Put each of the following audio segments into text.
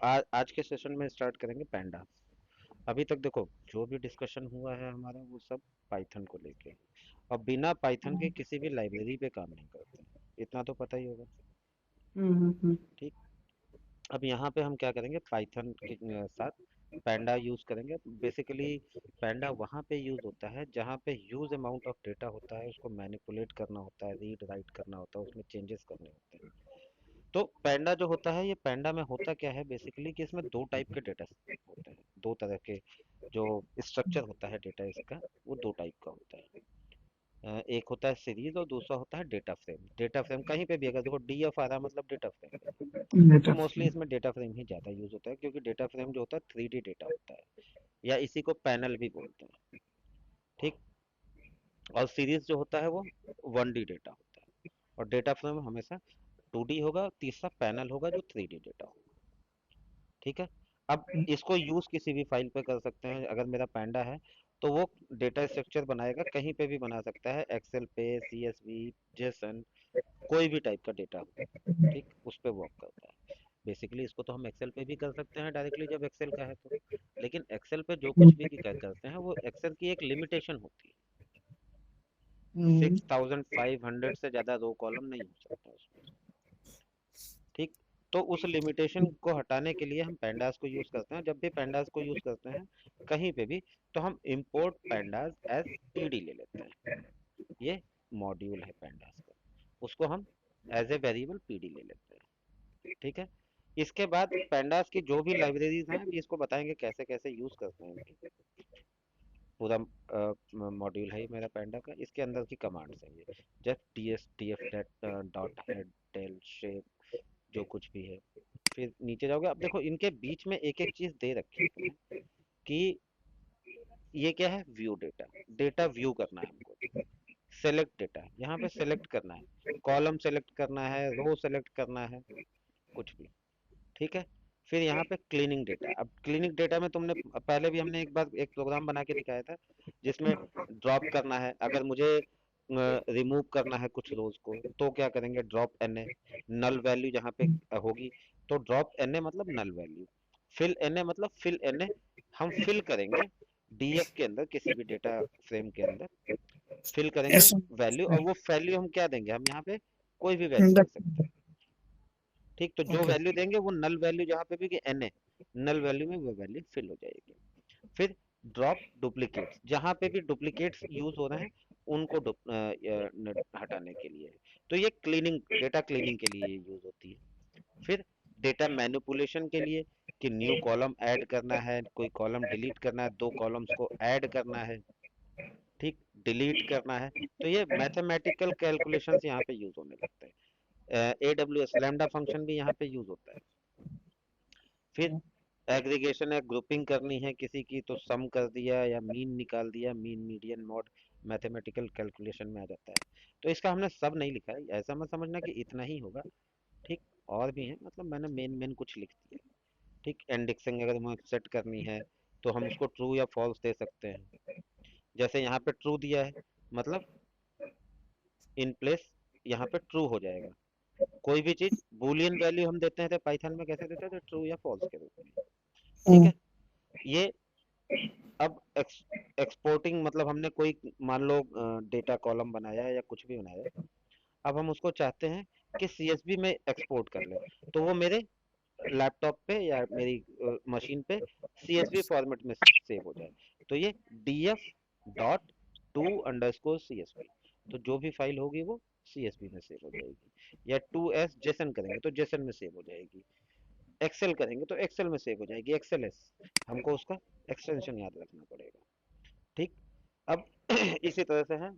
आज के सेशन में स्टार्ट करेंगे पैंडा। अभी तक देखो जो भी डिस्कशन हुआ है हमारा वो सब पाइथन को लेके, और बिना पाइथन के किसी भी लाइब्रेरी पे काम नहीं करते, इतना तो पता ही होगा। हम्म। ठीक। अब यहाँ पे हम क्या करेंगे, पाइथन के साथ पैंडा यूज करेंगे। बेसिकली पैंडा वहाँ पे यूज होता है जहाँ पे ह्यूज अमाउंट ऑफ डेटा होता है, उसको मैनिपुलेट करना होता है, रीड राइट करना होता है, उसमें चेंजेस करने होते हैं। तो पैंडा जो होता है, ये पैंडा में होता क्या है बेसिकली कि इसमें दो टाइप के डेटा होते हैं, दो तरह के जो स्ट्रक्चर होता है डेटा इसका, वो दो टाइप का होता है। एक होता है सीरीज और दूसरा होता है डेटा फ्रेम। डेटा फ्रेम कहीं पे भी अगर देखो डीएफ आ रहा है मतलब डेटा फ्रेम है, तो बेटा। मोस्टली इसमें डेटा फ्रेम ही ज़्यादा यूज होता है, क्योंकि डेटा फ्रेम जो होता है 3D डेटा होता है, या इसी को पैनल भी बोलते हैं। ठीक। और सीरीज जो होता है वो 1D डेटा होता है, और डेटा फ्रेम हमेशा 2D होगा, तीसरा पैनल होगा जो 3D डेटा होगा। ठीक है। अब इसको यूज किसी भी फाइल पे कर सकते हैं। अगर मेरा पैंडा है तो वो डेटा स्ट्रक्चर बनाएगा, कहीं पे भी बना सकता है, एक्सेल पे, सीएसवी, जेसन, कोई भी टाइप का डेटा हो। ठीक, उस पे वर्क करता है। बेसिकली इसको तो हम एक्सेल पे भी कर सकते हैं डायरेक्टली जब एक्सेल का है तो, लेकिन एक्सेल पे जो कुछ भी करते हैं वो एक्सेल की एक लिमिटेशन होती है। 6500 से ज़्यादा रो कॉलम नहीं हो सकता उसमें। ठीक। तो उस लिमिटेशन को हटाने के लिए हम पैंडास को यूज करते हैं। जब भी पैंडास को यूज करते हैं कहीं पे भी, तो हम इंपोर्ट पैंडास एज पीडी ले लेते हैं। ये मॉड्यूल है पैंडास का, उसको हम एज ए वेरिएबल पीडी ले लेते हैं। ठीक है। इसके बाद पैंडास की जो भी लाइब्रेरीज हैं, अभी इसको बताएंगे कैसे कैसे यूज करते हैं इनकी। पूरा मॉड्यूल है ये मेरा पैंडा का, इसके अंदर की कमांड्स है ये, just T S T F dot head tail shape, जो कुछ भी है। फिर नीचे जाओगे, अब देखो इनके बीच में एक एक चीज दे रखी है तुम्हें कि ये क्या है, व्यू डेटा। डेटा व्यू करना है हमको। सेलेक्ट डेटा, यहाँ पे सेलेक्ट करना है, कॉलम सेलेक्ट करना है, रो सेलेक्ट करना है, कुछ भी। ठीक है। फिर यहाँ पे क्लीनिंग डेटा। अब क्लीनिंग डेटा में तुमने पहले भी हमने एक बार एक प्रोग्राम बना के दिखाया था, जिसमें ड्रॉप करना है। अगर मुझे रिमूव करना है कुछ रोज को, तो क्या करेंगे, drop N A, null value जहाँ पे होगी, तो ड्रॉप एन ए मतलब null value, fill N A मतलब फिल एन ए। हम फिल करेंगे डीएफ के अंदर, किसी भी डेटा फ्रेम के अंदर फिल करेंगे ऐसा। वैल्यू, और वो वैल्यू हम क्या देंगे, हम यहाँ पे कोई भी वैल्यू दे सकते हैं। ठीक। तो जो ओके। वैल्यू देंगे वो नल वैल्यू जहाँ पे भी एन है, नल वैल्यू में वो वैल्यू फिल हो जाएगी। फिर ड्रॉप डुप्लीकेट्स, जहाँ पे भी डुप्लीकेट्स यूज हो रहे हैं उनको हटाने के लिए। तो ये क्लीनिंग, डेटा क्लीनिंग के लिए यूज होती है। फिर डेटा मैनिपुलेशन के लिए, कि न्यू कॉलम ऐड करना है, कोई कॉलम डिलीट करना है, दो कॉलम्स को ऐड करना है, ठीक, डिलीट करना है, तो ये मैथमेटिकल कैलकुलेशंस यहाँ पे यूज होने लगते हैं। A W S lambda function भी यहाँ पे यूज होता है। फिर एग्रीगेशन है, ग्रुपिंग करनी है किसी की, तो सम कर दिया या मीन निकाल दिया, mean median mode, mathematical calculation में आ जाता है। तो इसका हमने सब नहीं लिखा है, ऐसा मत समझना कि इतना ही होगा। ठीक। और भी है, मतलब मैंने मेन मेन कुछ लिख दिया। ठीक। इंडेक्सिंग अगर हमें सेट करनी है तो हम उसको ट्रू या फॉल्स दे सकते हैं। जैसे यहाँ पे ट्रू दिया है, मतलब इन प्लेस यहाँ पे ट्रू हो जाएगा। कोई भी चीज बूलियन वैल्यू हम देते हैं तो पाइथन में कैसे देते हैं, तो ट्रू या फॉल्स के रूप में। ठीक है। ये अब एक्सपोर्टिंग, मतलब हमने कोई मान लो डेटा कॉलम बनाया है या कुछ भी बनाया है, अब हम उसको चाहते हैं कि सीएसवी में एक्सपोर्ट कर ले, तो वो मेरे लैपटॉप पे या मेरी मशीन पे सीएसवी फॉर्मेट में सेव हो जाए। तो ये DF dot two underscore CSV, तो जो भी फाइल होगी वो सीएसवी में सेव हो जाएगी। या टू एस जेसन करेंगे तो जेसन में सेव हो जाएगी। एक्सेल करेंगे तो एक्सेल में सेव हो जाएगी, एक्सेल एस। हमको उसका एक्सटेंशन याद रखना पड़ेगा। ठीक। अब इसी तरह से है,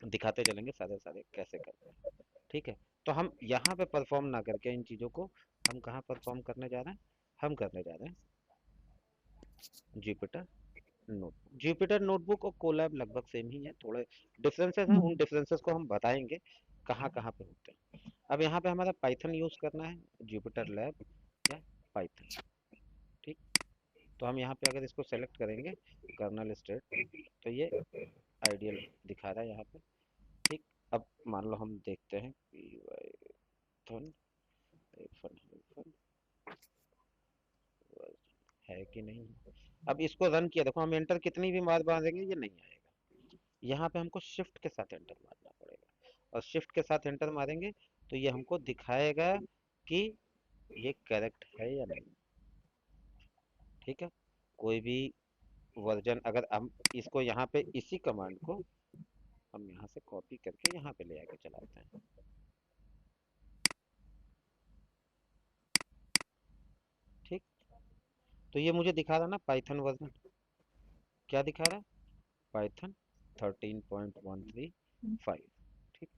दिखाते चलेंगे सारे सारे कैसे करते हैं। ठीक है। तो हम यहाँ पे परफॉर्म ना करके इन चीज़ों को, हम कहाँ परफॉर्म करने जा रहे हैं, हम करने जा रहे हैं जुपिटर नोटबुक। जुपिटर नोटबुक और कोलैब लगभग सेम ही है, थोड़े डिफरेंसेस हैं, उन डिफरेंसेस को हम बताएंगे कहाँ कहाँ पे होते हैं। अब यहाँ पे हमारा पाइथन यूज करना है, जुपिटर लैब या पाइथन। ठीक। तो हम यहाँ पे अगर इसको सेलेक्ट करेंगे, कर्नल स्टेट, तो ये आइडियल दिखा रहा है यहाँ पे। ठीक। अब मान लो हम देखते हैं पाइथन, है कि नहीं है। अब इसको रन किया, देखो हम एंटर कितनी भी मार मारेंगे ये नहीं आएगा। यहाँ पे हमको शिफ्ट के साथ एंटर मारना पड़ेगा, और शिफ्ट के साथ एंटर मारेंगे तो ये हमको दिखाएगा कि ये करेक्ट है या नहीं। ठीक है, कोई भी वर्जन अगर हम इसको यहाँ पे इसी कमांड को हम यहाँ से कॉपी करके यहाँ पे ले आके चलाते हैं। ठीक, तो ये मुझे दिखा रहा ना पाइथन वर्जन, क्या दिखा रहा है, पाइथन 13.135। ठीक,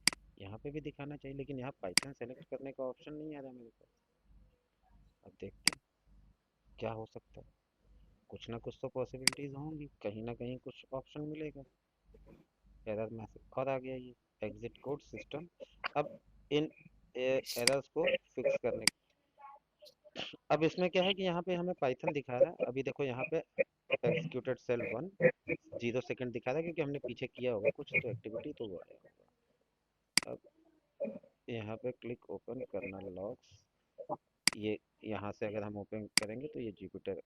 यहाँ पे भी दिखाना चाहिए, लेकिन यहाँ पाइथन सेलेक्ट करने का ऑप्शन नहीं आ रहा मेरे पास। अब देखते हैं क्या हो सकता है, कुछ ना कुछ तो पॉसिबिलिटीज होंगी, कहीं ना कहीं कुछ ऑप्शन मिलेगा। एरर मैसेज और आ गया ये, एग्जिट कोड सिस्टम। अब इन एरर्स को फिक्स करने, अब इसमें क्या है कि यहाँ पे हमें पाइथन दिखा रहा है, अभी देखो यहाँ पे एग्जीक्यूटेड सेल 1 0 सेकंड दिखा रहा है, क्योंकि हमने पीछे किया होगा कुछ तो एक्टिविटी, तो वो आया होगा। अब यहाँ पे क्लिक ओपन करना लॉग्स, ये यहाँ से अगर हम ओपन करेंगे तो ये जुपिटर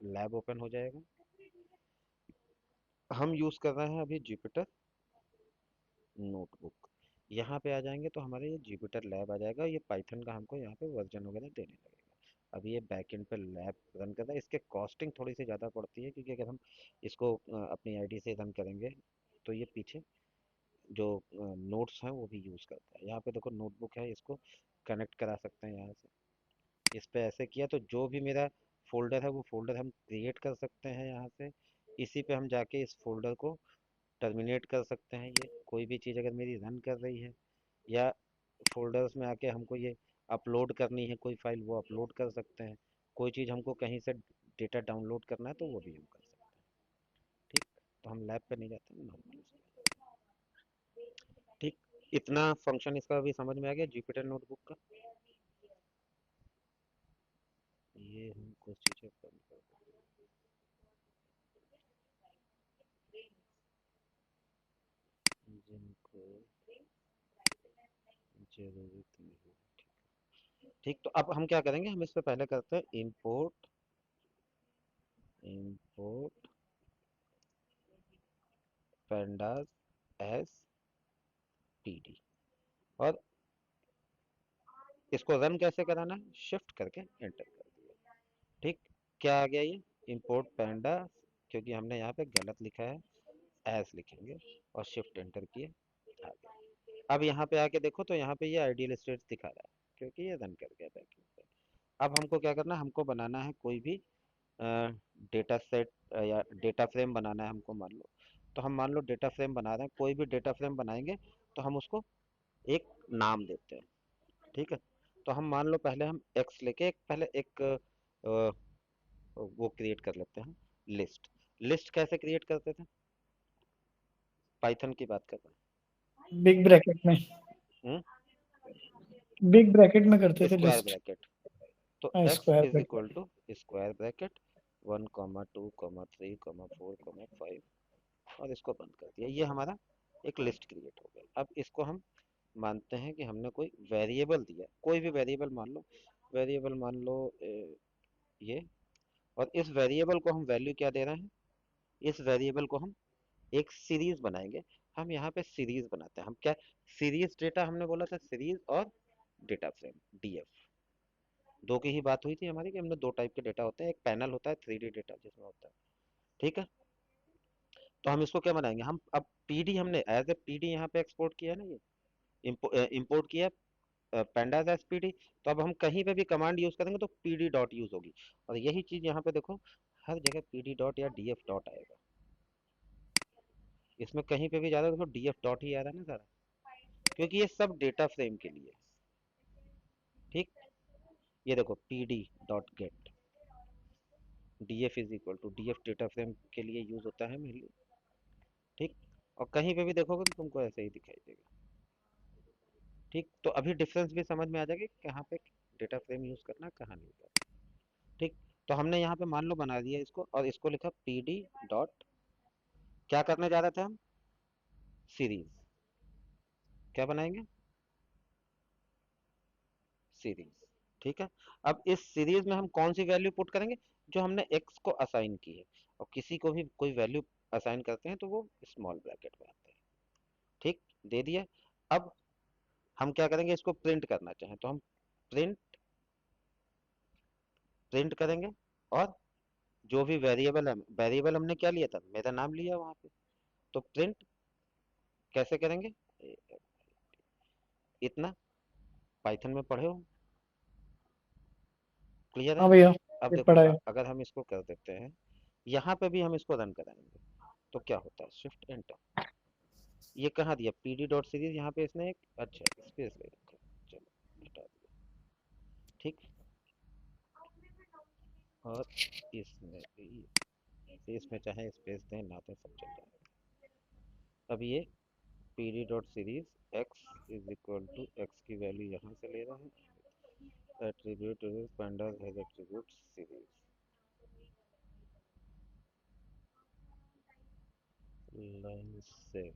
लैब ओपन हो जाएगा। हम यूज़ कर रहे हैं अभी जुपिटर नोटबुक। यहाँ पे आ जाएंगे तो हमारे ये जुपिटर लैब आ जाएगा, ये पाइथन का हमको यहाँ पे वर्जन वगैरह देने लगेगा। अभी ये बैकएंड पे लैब रन कर रहा है, इसके कॉस्टिंग थोड़ी सी ज़्यादा पड़ती है, क्योंकि अगर हम इसको अपनी आईडी से रन करेंगे तो ये पीछे जो नोट्स हैं वो भी यूज़ करता है। यहाँ पे देखो नोटबुक है, इसको कनेक्ट करा सकते हैं यहाँ से, इस पे ऐसे किया तो जो भी मेरा फोल्डर है वो फोल्डर हम क्रिएट कर सकते हैं यहाँ से। इसी पे हम जाके इस फोल्डर को टर्मिनेट कर सकते हैं। ये कोई भी चीज़ अगर मेरी रन कर रही है, या फोल्डर्स में आके हमको ये अपलोड करनी है कोई फाइल, वो अपलोड कर सकते हैं। कोई चीज़ हमको कहीं से डेटा डाउनलोड करना है तो वो भी हम कर सकते हैं। ठीक, तो हम लैब पे नहीं जाते हैं, नॉर्मल। ठीक, इतना फंक्शन इसका भी समझ में आ गया जुपिटर नोटबुक का। ये हम कुछ चीज़ें बंद कर देते हैं जिनको जरूरत नहीं है। ठीक, तो अब हम क्या करेंगे, हम इससे पहले करते हैं import, import pandas as pd, और इसको रन कैसे कराना है, शिफ्ट करके एंटर कर दिया। ठीक, क्या आ गया ये, इंपोर्ट पैंडा, क्योंकि हमने यहाँ पे गलत लिखा है, एस लिखेंगे और शिफ्ट एंटर किए, आ गया। अब यहाँ पे आके देखो तो यहाँ पे ये आइडियल स्टेट दिखा रहा है, क्योंकि ये रन कर गया बैकएंड पे। अब हमको क्या करना है, हमको बनाना है कोई भी डेटा सेट या डेटा फ्रेम बनाना है हमको, मान लो। तो हम मान लो डेटा फ्रेम बना रहे हैं, कोई भी डेटा फ्रेम बनाएंगे तो हम उसको एक नाम देते हैं। ठीक है, तो हम मान लो पहले हम एक्स लेके पहले एक वो क्रिएट कर लेते हैं, लिस्ट। लिस्ट कैसे क्रिएट करते थे, पाइथन की बात कर रहे बिग ब्रैकेट में, हैं। बिग ब्रैकेट में करते थे स्क्वायर लिस्ट। ब्रैकेट, तो x square is equal bracket. To square bracket 1,2,3,4,5 और इसको बंद कर दिया, ये हमारा एक लिस्ट क्रिएट हो गया। अब इसको हम मानते हैं कि हमने कोई वेरिएबल दिया, कोई भी वेरिएबल मान लो, वेरिएबल मान लो ये, और इस वेरिएबल को हम वैल्यू क्या दे रहे हैं, इस वेरिएबल को हम एक सीरीज बनाएंगे। हम यहाँ पे सीरीज बनाते हैं, हम क्या, सीरीज डेटा हमने बोला था, सीरीज और डेटा फ्रेम डीएफ, दो की ही बात हुई थी हमारी कि हमने दो टाइप के डेटा होते हैं, एक पैनल होता है 3D डेटा जिसमें होता है। ठीक है, तो हम इसको क्या बनाएंगे, हम अब पीडी हमने एज ए पीडी यहाँ पे एक्सपोर्ट किया है ना, ये इम्पोर्ट किया पेंडाज एज पीडी। तो अब हम कहीं पे भी कमांड यूज करेंगे तो पीडी डॉट यूज होगी, और यही चीज यहाँ पे देखो हर जगह पीडी डॉट या डीएफ डॉट आएगा। इसमें कहीं पे भी ज्यादा देखो डीएफ डॉट ही आ रहा है ना सारा, क्योंकि ये सब डेटा फ्रेम के लिए है। ठीक, ये देखो P D dot get, DF is equal to DF data frame के लिए यूज होता है मेनली। ठीक, और कहीं पे भी देखोगे तो तुमको ऐसे ही दिखाई देगा। ठीक, तो अभी डिफरेंस भी समझ में आ जाएगा कि कहाँ पे डेटा फ्रेम यूज करना, कहाँ नहीं करना। ठीक, तो हमने यहाँ पे मान लो बना दिया इसको, और इसको लिखा पी डी डॉट, क्या करने जा रहे थे हम, सीरीज, क्या बनाएंगे, सीरीज। ठीक है। अब इस सीरीज में हम कौन सी वैल्यू पुट करेंगे, जो हमने x को असाइन की है, और किसी को भी कोई वैल्यू असाइन करते हैं तो वो स्मॉल ब्रैकेट में आते हैं। ठीक, दे दिया। अब हम क्या करेंगे, इसको प्रिंट करना चाहें तो हम प्रिंट प्रिंट करेंगे, और जो भी वेरिएबल है, वेरिएबल हमने क्या लिया था, मेरा नाम लिया वहां पे, तो प्रिंट कैसे करेंगे, इतना पाइथन में पढ़े हो, क्लियर है। हाँ भैया, अब ये देखो पढ़ा है। अगर हम इसको कर देते हैं, यहाँ पे भी हम इसको रन कराएंगे, तो क्या होता है, शिफ्ट एंटर, ये कहाँ दिया, पीडी डॉट सीरीज, यहाँ पे इसने एक अच्छा स्पेस ले रखा है। चलो हटा दिया। ठीक, और इसमें भी, इसमें चाहे स्पेस दें ना दें सब चल जाएगा। अब ये PD dot series x is equal to x की वैल्यू यहाँ से ले रहा है, attribute pandas has attribute series, line से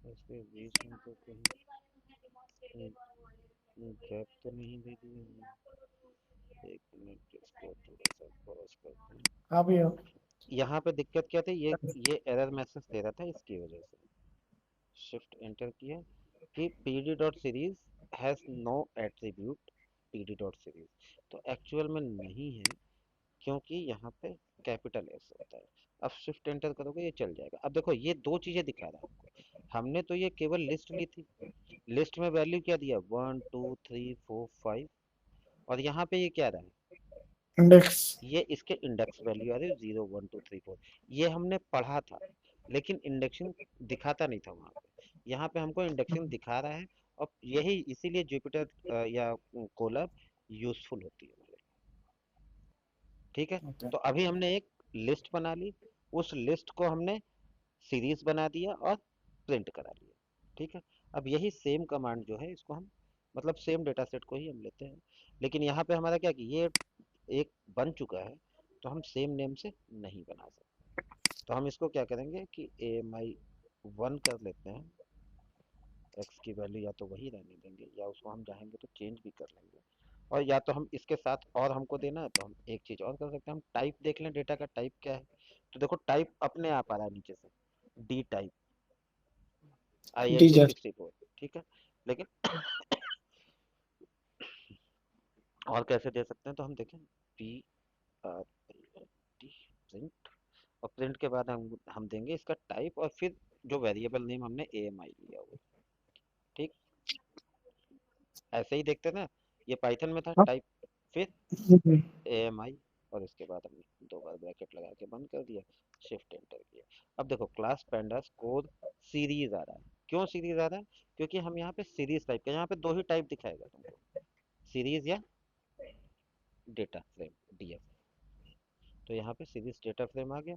इसके बीच में तो कहीं गैप तो नहीं दे दिए हमने, एक मिनट इसको थोड़ा सा पॉज करते हैं। हाँ भैया। यहाँ पे दिक्कत क्या थी, ये एरर मैसेज दे रहा था, इसकी वजह से शिफ्ट एंटर किया कि pd dot series has no attribute pd dot series, तो एक्चुअल में नहीं है, क्योंकि यहाँ पे कैपिटल एस होता है। अब शिफ्ट एंटर करोगे ये चल जाएगा। अब देखो ये दो चीजें दिखा रहा है हमको, हमने तो ये केवल लिस्ट ली थी, लिस्ट में वैल्यू क्या दिया, 1 2 3 4 5, और यहाँ पे ये क्या रहा है, इंडेक्स। ये इसके इंडेक्स वैल्यू आ रही है 0 1 2 3 4, ये हमने पढ़ा था, लेकिन इंडेक्सिंग दिखाता नहीं था वहां पे, यहाँ पे हमको इंडेक्सिंग दिखा रहा है। और यही इसीलिए जुपिटर या कोलर यूजफुल होती है हमारे लिए। ठीक है, ओके। तो अभी हमने एक लिस्ट बना ली, उस लिस्ट को हमने सीरीज बना दिया और प्रिंट करा लिया। ठीक है, अब यही सेम कमांड जो है, इसको हम मतलब सेम डेटा सेट को ही हम लेते हैं, लेकिन यहाँ पे हमारा क्या कि ये एक बन चुका है, तो हम सेम नेम से नहीं बना सकते। तो हम इसको क्या करेंगे कि AMI 1 कर लेते हैं, एक्स की वैल्यू या तो वही रहने देंगे, या उसको हम चाहेंगे तो चेंज भी कर लेंगे, और या तो हम इसके साथ और हमको देना है तो हम एक चीज और कर सकते हैं, हम टाइप देख लें, डेटा का टाइप क्या है। तो देखो टाइप अपने आप आ रहा है नीचे से, डी टाइप, ISO डीजर। 64। ठीक है, लेकिन और कैसे दे सकते हैं, तो हम देखें PRINT, प्रिंट, और प्रिंट के बाद हम देंगे इसका टाइप, और फिर जो वेरिएबल नेम हमने AMI लिया हुआ। ठीक, ऐसे ही देखते ना, ये पाइथन में था हाँ। टाइप, फिर हम्म। AMI, और इसके बाद हमने दो बार ब्रैकेट लगा के बंद कर दिया, शिफ्ट एंटर किया। अब देखो क्लास पेंडास कोड सीरीज आ रहा है, क्यों सीरीज आ रहा है, क्योंकि हम यहाँ पे सीरीज टाइप का, यहाँ पे दो ही टाइप दिखाएगा तुमको, सीरीज या डेटा फ्रेम, DF, तो यहाँ पे सीरीज डेटा फ्रेम आ गया।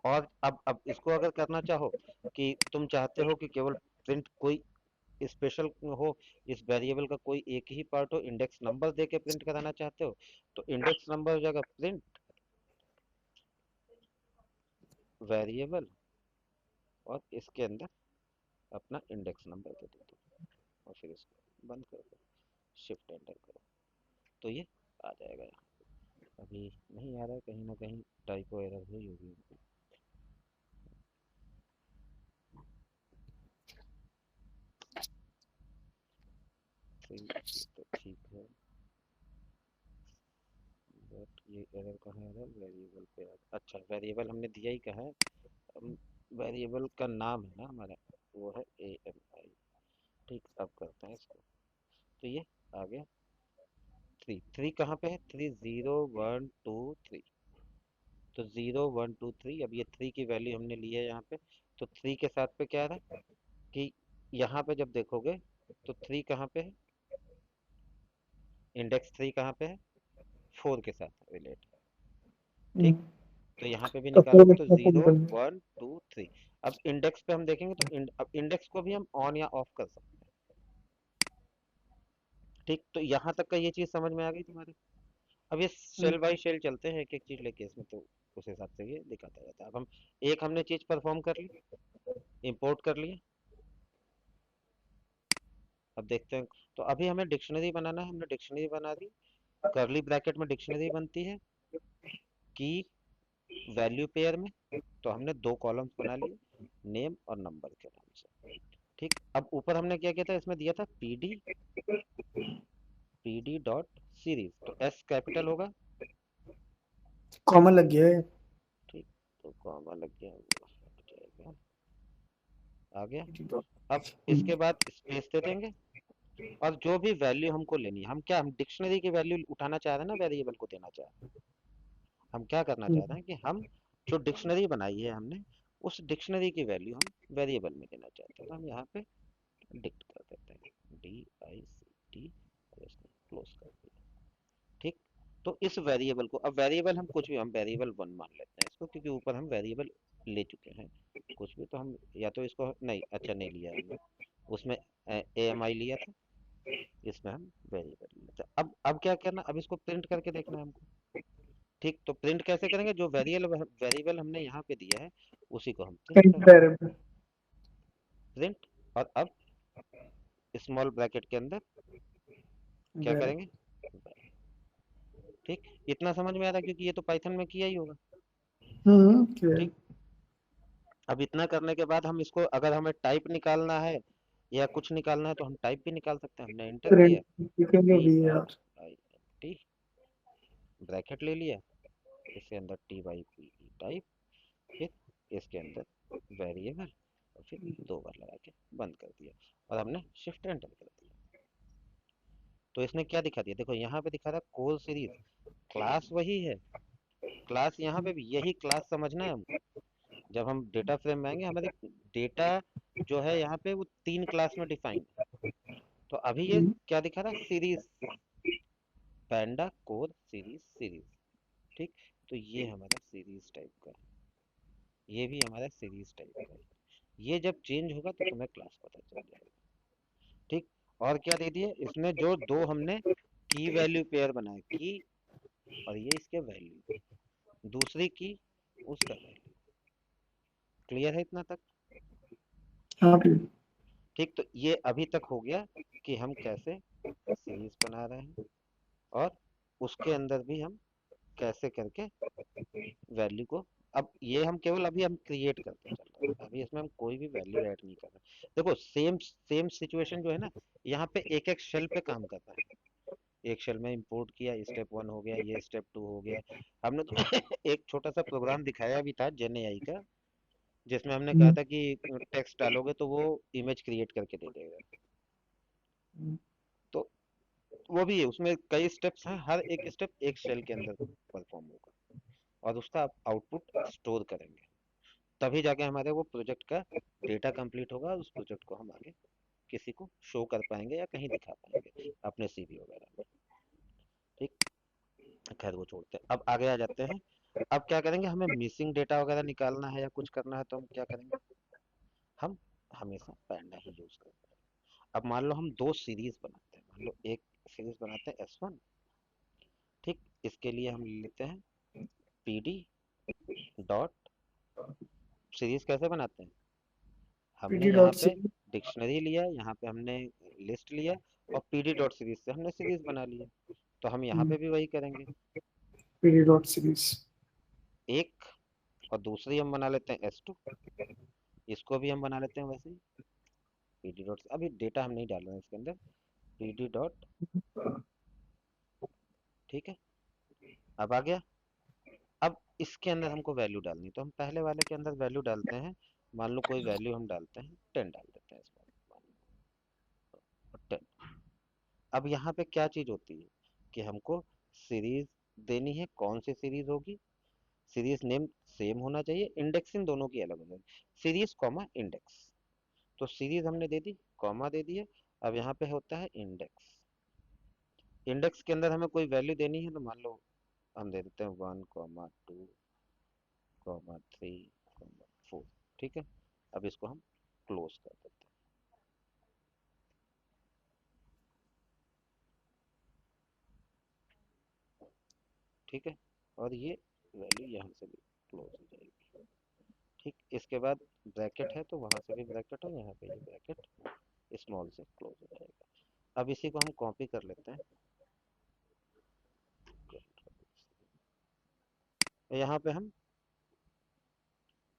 और अब इसको अगर करना चाहो कि तुम चाहते हो कि केवल प्रिंट कोई स्पेशल हो, इस वेरिएबल का कोई एक ही पार्ट हो, इंडेक्स नंबर दे के प्रिंट कराना चाहते हो, तो इंडेक्स नंबर हो जाएगा प्रिंट वेरिएबल, और इसके अंदर अपना इंडेक्स नंबर दे दो तुम, और फिर इसको बंद कर दो, शिफ्ट एंटर करो, तो ये आ जाएगा यहाँ। अभी नहीं आ रहा है, कहीं ना कहीं टाइपो एरर हुई होगी। तो ये तो ठीक है, बट ये एरर कहाँ आ रहा है, वेरिएबल पे अच्छा वेरिएबल हमने दिया ही कहाँ है, वेरिएबल का नाम है ना हमारा, वो है AMI। ठीक, अब करते हैं इसको, तो ये आ गया, थ्री थ्री कहाँ पे है, 3 0 1 2 3, तो 0 1 2 3, अब ये थ्री की वैल्यू हमने ली है यहाँ पे, तो थ्री के साथ पे क्या आ रहा है कि यहाँ पे जब देखोगे तो थ्री कहाँ पे है, इंडेक्स थ्री कहाँ पे है, 4 के साथ रिलेट। ठीक, तो यहाँ पे भी तो फिर निकालोगे तो इसको जीरो निकल गया। वन टू थ्री अब इंडेक्स पे हम देखेंगे तो अब इंडेक्स को भी हम ऑन या ऑफ कर सकते हैं। ठीक, तो यहाँ तक का ये चीज समझ में आ गई तुम्हारे। अब ये शेल बाय शेल चलते हैं, एक एक चीज लेके इसमें, तो उस हिसाब से ये दिखाता जाता है। अब हम एक हमने चीज परफॉर्म कर ली, इंपोर्ट कर लिए। अब देखते हैं, तो अभी हमें डिक्शनरी बनाना है, हमने डिक्शनरी बना दी। कर्ली ब्रैकेट में डिक्शनरी बनती है की वैल्यू पेयर में। तो हमने दो कॉलम्स बना लिए, नेम और नंबर के नाम से। ठीक, अब ऊपर हमने क्या किया था, इसमें दिया था पीडी डॉट सीरीज, तो एस कैपिटल होगा। कॉमन लग गया है। ठीक, तो कॉमा लग गया, हट जाएगा, आ गया। अब हम्म, इसके बाद स्पेस दे देंगे, और जो भी वैल्यू हमको लेनी है, हम क्या, हम डिक्शनरी की वैल्यू उठाना चाह रहे हैं ना, वेरिएबल को देना चाह रहे हैं। हम क्या करना चाह रहे हैं कि हम जो डिक्शनरी बनाई है हमने, उस डिक्शनरी की वैल्यू हम वेरिएबल में देना चाहते हैं। तो हम यहाँ पे डिक्ट कर देते हैं, DICT, और इसको क्लोज कर दिया। ठीक, तो इस वेरिएबल को, अब वेरिएबल हम कुछ भी, हम वेरिएबल वन मान लेते हैं इसको, क्योंकि ऊपर हम वेरिएबल ले चुके हैं कुछ भी। तो हम या तो इसको नहीं, अच्छा नहीं लिया है हमने, उसमें AMI लिया था, इसमें हम वेरिएबल लिया था। अब क्या करना, अब इसको प्रिंट करके देखना है हमको। ठीक, तो प्रिंट कैसे करेंगे, जो वेरिएबल वेरिएबल हमने यहाँ पे दिया है उसी को हम प्रिंट करेंगे। वेरिएबल। प्रिंट, और अब स्मॉल ब्रैकेट के अंदर क्या करेंगे, ठीक, इतना समझ में आ रहा है, क्योंकि ये तो पाइथन में किया ही होगा। क्लियर। ठीक, अब इतना करने के बाद हम इसको, अगर हमें टाइप निकालना है या कुछ निकालना है, तो हम टाइप भी निकाल सकते हैं। हमने एंटर प्रिंट किया, लिखेंगे टी भी आर यार। आई एन टी, ब्रैकेट ले लिया, इसके अंदर TYPE टाइप, फिर इसके अंदर वेरिएबल, और फिर दो बार लगा के बंद कर दिया, और हमने शिफ्ट एंटर कर दिया। तो इसने क्या दिखा दिया, देखो यहाँ पे दिखा रहा कोल सीरीज, क्लास वही है, क्लास यहाँ पे भी यही क्लास समझना है हमको। जब हम डेटा फ्रेम में आएंगे, हमारे डेटा जो है यहाँ पे वो तीन क्लास में डिफाइन है। तो अभी ये क्या दिखा रहा, सीरीज, पैंडा कोर सीरीज सीरीज। ठीक, तो ये हमारा सीरीज टाइप का है, ये भी हमारा सीरीज टाइप का है। ये जब चेंज होगा तो तुम्हें क्लास पता चल जाएगा। ठीक, और क्या दे दिया इसने, जो दो हमने की वैल्यू पेयर बनाया, की और ये इसके वैल्यू, दूसरी की उसका वैल्यू। क्लियर है इतना तक। हाँ प्लीज। ठीक, तो ये अभी तक हो गया कि हम कैसे सीरीज बना रहे हैं, और उसके अंदर भी हम कैसे करके वैल्यू को, अब ये हम केवल अभी हम क्रिएट करते चल रहे हैं, अभी इसमें हम कोई भी वैल्यू ऐड नहीं कर रहे। देखो सेम सेम सिचुएशन जो है ना, यहाँ पे एक एक शेल पे काम कर रहा है। एक शेल में इंपोर्ट किया, स्टेप वन हो गया, ये स्टेप टू हो गया। हमने तो एक छोटा सा प्रोग्राम दिखाया भी था GenAI का, जिसमें हमने कहा था कि टेक्स्ट डालोगे तो वो इमेज क्रिएट करके दे देगा। तो वो भी है, उसमें कई स्टेप्स हैं, हर एक स्टेप एक शेल के अंदर परफॉर्म होगा, और उसका आउटपुट स्टोर करेंगे। तभी जाके हमारे वो प्रोजेक्ट का डेटा कंप्लीट होगा, और उस प्रोजेक्ट को हम आगे किसी को शो कर पाएंगे या कहीं दिखा पाएंगे अपने CV वगैरह में। ठीक, खैर वो छोड़ते हैं, अब आगे आ जाते हैं। अब क्या करेंगे, हमें मिसिंग डेटा वगैरह निकालना है या कुछ करना है, तो हम क्या करेंगे, हम हमेशा पैंडा ही यूज करते हैं। अब मान लो हम दो सीरीज बनाते हैं, मान लो एक सीरीज बनाते हैं S1। ठीक, इसके लिए हम लेते हैं PD डॉट सीरीज, कैसे बनाते हैं, हमने पीडी यहाँ डॉट पे सी। डिक्शनरी लिया, यहाँ पे हमने लिस्ट लिया, और PD डॉट सीरीज से हमने सीरीज बना लिया। तो हम यहाँ पे भी वही करेंगे, पीडी डॉट सीरीज। एक, और दूसरी हम बना लेते हैं S2, इसको भी हम बना लेते हैं वैसे ही PD डॉट, अभी डेटा हम नहीं डाल रहे हैं इसके अंदर, PD डॉट। ठीक है, अब आ गया। अब इसके अंदर हमको वैल्यू डालनी, तो हम पहले वाले के अंदर वैल्यू डालते हैं। मान लो कोई वैल्यू हम डालते हैं 10 डाल देते हैं इसमें, मान लो 10। अब यहाँ पे क्या चीज होती है कि हमको सीरीज देनी है, कौन सी सीरीज होगी, सीरीज नेम सेम होना चाहिए, इंडेक्सिंग दोनों की अलग होनी चाहिए, सीरीज कॉमा इंडेक्स। तो सीरीज हमने दे दी, कॉमा दे दिया। अब यहाँ पे होता है इंडेक्स, इंडेक्स के अंदर हमें कोई वैल्यू देनी है, तो मान लो हम दे देते हैं 1,2,3,4। ठीक है, अब इसको हम क्लोज कर देते हैं। ठीक है, और ये वैल्यू यहाँ से भी क्लोज हो जाएगी। ठीक, इसके बाद ब्रैकेट है तो वहां से भी ब्रैकेट हो, यहाँ पे ये ब्रैकेट स्मॉल से क्लोज हो जाएगा। अब इसी को हम कॉपी कर लेते हैं, यहाँ पे हम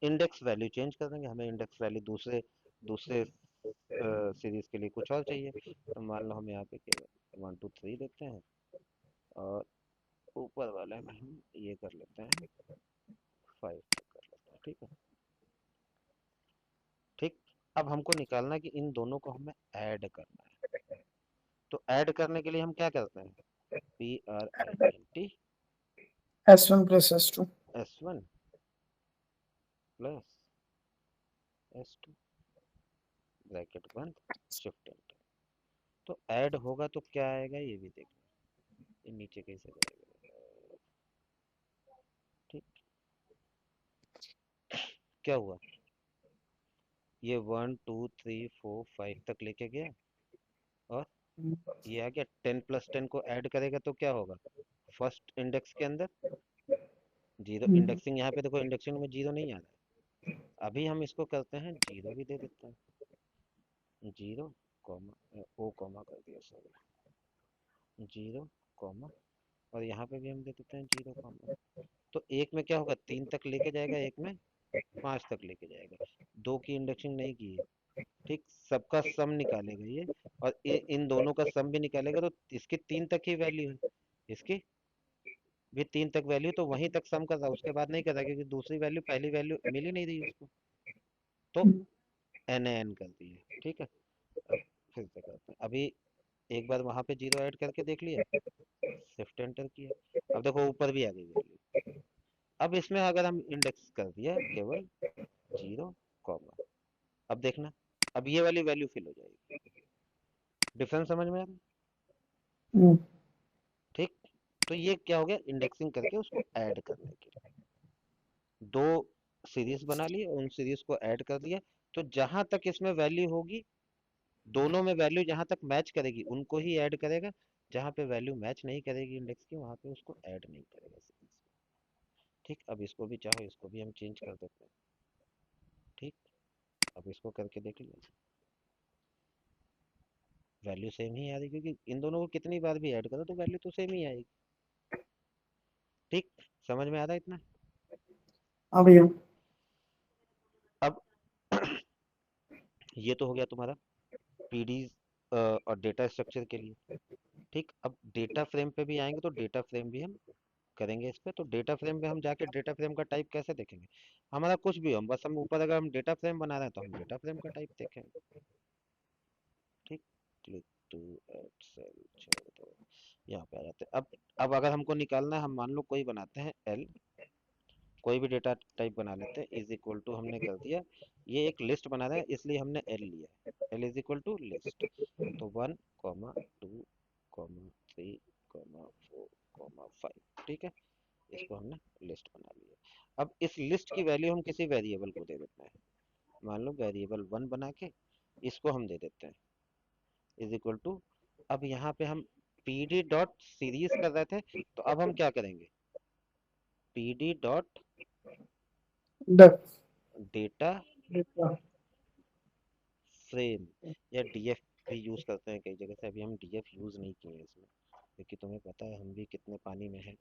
इंडेक्स वैल्यू चेंज कर देंगे। हमें इंडेक्स वैल्यू दूसरे दूसरे सीरीज के लिए कुछ और चाहिए, तो मान लो हम यहाँ पे केवल 1 2 3 देते हैं, और ऊपर वाले में हम ये कर लेते हैं 5 तक कर लेते हैं। ठीक है, ठीक। अब हमको निकालना है कि इन दोनों को हमें ऐड करना है। तो ऐड करने के लिए हम क्या करते हैं, PRINT S1 plus S2. S1 plus S2 bracket बंद, शिफ्ट एंटर। तो ऐड होगा तो क्या आएगा ये भी देखना, ये नीचे कैसे जाएगा। ठीक, क्या हुआ, ये 1 2 3 4 5 तक लेके गया, और ये आ गया 10 + 10 को ऐड करेगा तो क्या होगा, फर्स्ट इंडेक्स के अंदर जीरो। इंडेक्सिंग यहाँ पे देखो, इंडेक्सिंग में जीरो नहीं आ रहा है। अभी हम इसको करते हैं जीरो भी दे देते हैं, जीरो कॉमा ओ कॉमा कर दिया, सॉरी, जीरो कॉमा, और यहाँ पे भी हम दे देते हैं जीरो कॉमा। तो एक में क्या होगा, 3 तक लेके जाएगा, एक में 5 तक लेके जाएगा, दो की इंडेक्सिंग नहीं की है। ठीक, सबका सम निकालेगा ये, और इन दोनों का सम भी निकालेगा, तो इसकी 3 तक ही वैल्यू है, इसकी भी 3 तक वैल्यू, तो वहीं तक सम कर रहा है, उसके बाद नहीं कर रहा, क्योंकि दूसरी वैल्यू पहली वैल्यू मिल ही नहीं रही उसको, तो NaN कर दी है। ठीक है, अब फिर से करते हैं। अभी एक बार वहां पे जीरो ऐड करके देख लिया, शिफ्ट एंटर किया, अब देखो ऊपर भी आ गई वैल्यू। अब इसमें अगर हम इंडेक्स कर दिया केवल जीरो कॉमा, अब देखना, अब ये वाली वैल्यू फिल हो जाएगी। डिफरेंस समझ में आ रहा है? ठीक, तो ये क्या हो गया, इंडेक्सिंग करके उसको ऐड करने के लिए दो सीरीज बना ली, उन सीरीज को ऐड कर दिया। तो जहां तक इसमें वैल्यू होगी, दोनों में वैल्यू जहां तक मैच करेगी उनको ही ऐड करेगा, जहां पे वैल्यू मैच नहीं करेगी इंडेक्स की, वहां पे उसको ऐड नहीं करेगा सीरीज। ठीक, अब इसको भी चाहो इसको भी हम चेंज कर देते हैं। ठीक, अब इसको करके देख लीजिए, वैल्यू सेम ही आ रही, क्योंकि इन दोनों को कितनी बार भी ऐड करो तो वैल्यू तो सेम ही आएगी। ठीक, समझ में आ रहा है इतना? हाँ भैया। अब ये तो हो गया तुम्हारा पीडी और डेटा स्ट्रक्चर के लिए। ठीक, अब डेटा फ्रेम पे भी आएंगे, तो डेटा फ्रेम भी हम करेंगे इस पे। तो डेटा फ्रेम पे हम जाके डेटा फ्रेम का टाइप कैसे देखेंगे, हमारा कुछ भी हो, बस हम ऊपर अगर हम डेटा फ्रेम बना रहे हैं तो हम डेटा फ्रेम का टाइप देखेंगे। ठीक, क्लिक टू ऐड सेल छोड़ दो, यहाँ पे आ जाते हैं। अब अगर हमको निकालना है, हम मान लो कोई बनाते हैं एल, कोई भी डेटा टाइप बना लेते हैं, इज इक्वल टू हमने कर दिया, ये एक लिस्ट बना रहा है इसलिए हमने एल लिया है, L is equal to list. तो 1 2 3 4 5, ठीक है, इसको हमने लिस्ट बना लिया। अब इस लिस्ट की वैल्यू हम किसी वेरिएबल को दे देते हैं, मान लो वेरिएबल 1 बना के इसको हम दे देते हैं, इज इक्वल टू, अब यहाँ पे हम pd डॉट सीरीज कर रहे थे, तो अब हम क्या करेंगे, pd dot duck data frame, या डीएफ भी यूज करते हैं कई जगह से, अभी हम डीएफ यूज नहीं किए हैं इसमें, क्योंकि तुम्हें पता है हम भी कितने पानी में हैं।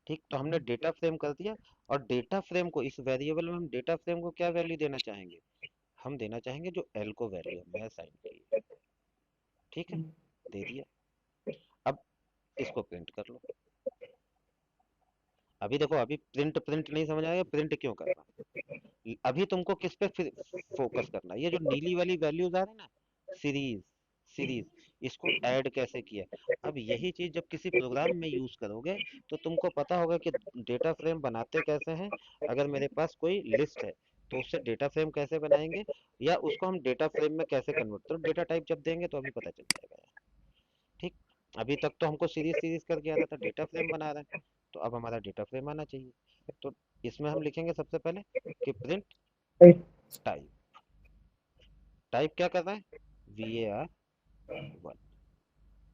ठीक, तो हमने डेटा फ्रेम कर दिया, और डेटा फ्रेम को इस वेरिएबल में हम डेटा फ्रेम को क्या वैल्यू देना चाहेंगे, हम देना चाहेंगे जो एल को वैल्यू हमने असाइन की है। ठीक है, दे दिया। अब इसको प्रिंट कर लो। अभी देखो, अभी प्रिंट प्रिंट नहीं समझ आएगा, प्रिंट क्यों करना, अभी तुमको किस पे फोकस करना है, ये जो नीली वाली वैल्यूज आ रही है ना, सीरीज सीरीज, इसको ऐड कैसे किया। अब यही चीज जब किसी प्रोग्राम में यूज करोगे तो तुमको पता होगा कि डेटा फ्रेम बनाते कैसे हैं। अगर मेरे पास कोई लिस्ट है तो उससे डेटा फ्रेम कैसे बनाएंगे, या उसको हम डेटा फ्रेम में कैसे कन्वर्ट, तो डेटा टाइप जब देंगे तो अभी पता चल जाएगा यार। ठीक, अभी तक तो हमको सीरीज सीरीज करके आ रहा था, डेटा फ्रेम बना रहे हैं, तो अब हमारा डेटा फ्रेम आना चाहिए। तो इसमें हम लिखेंगे सबसे पहले कि प्रिंट टाइप, टाइप क्या कर रहा है, var1,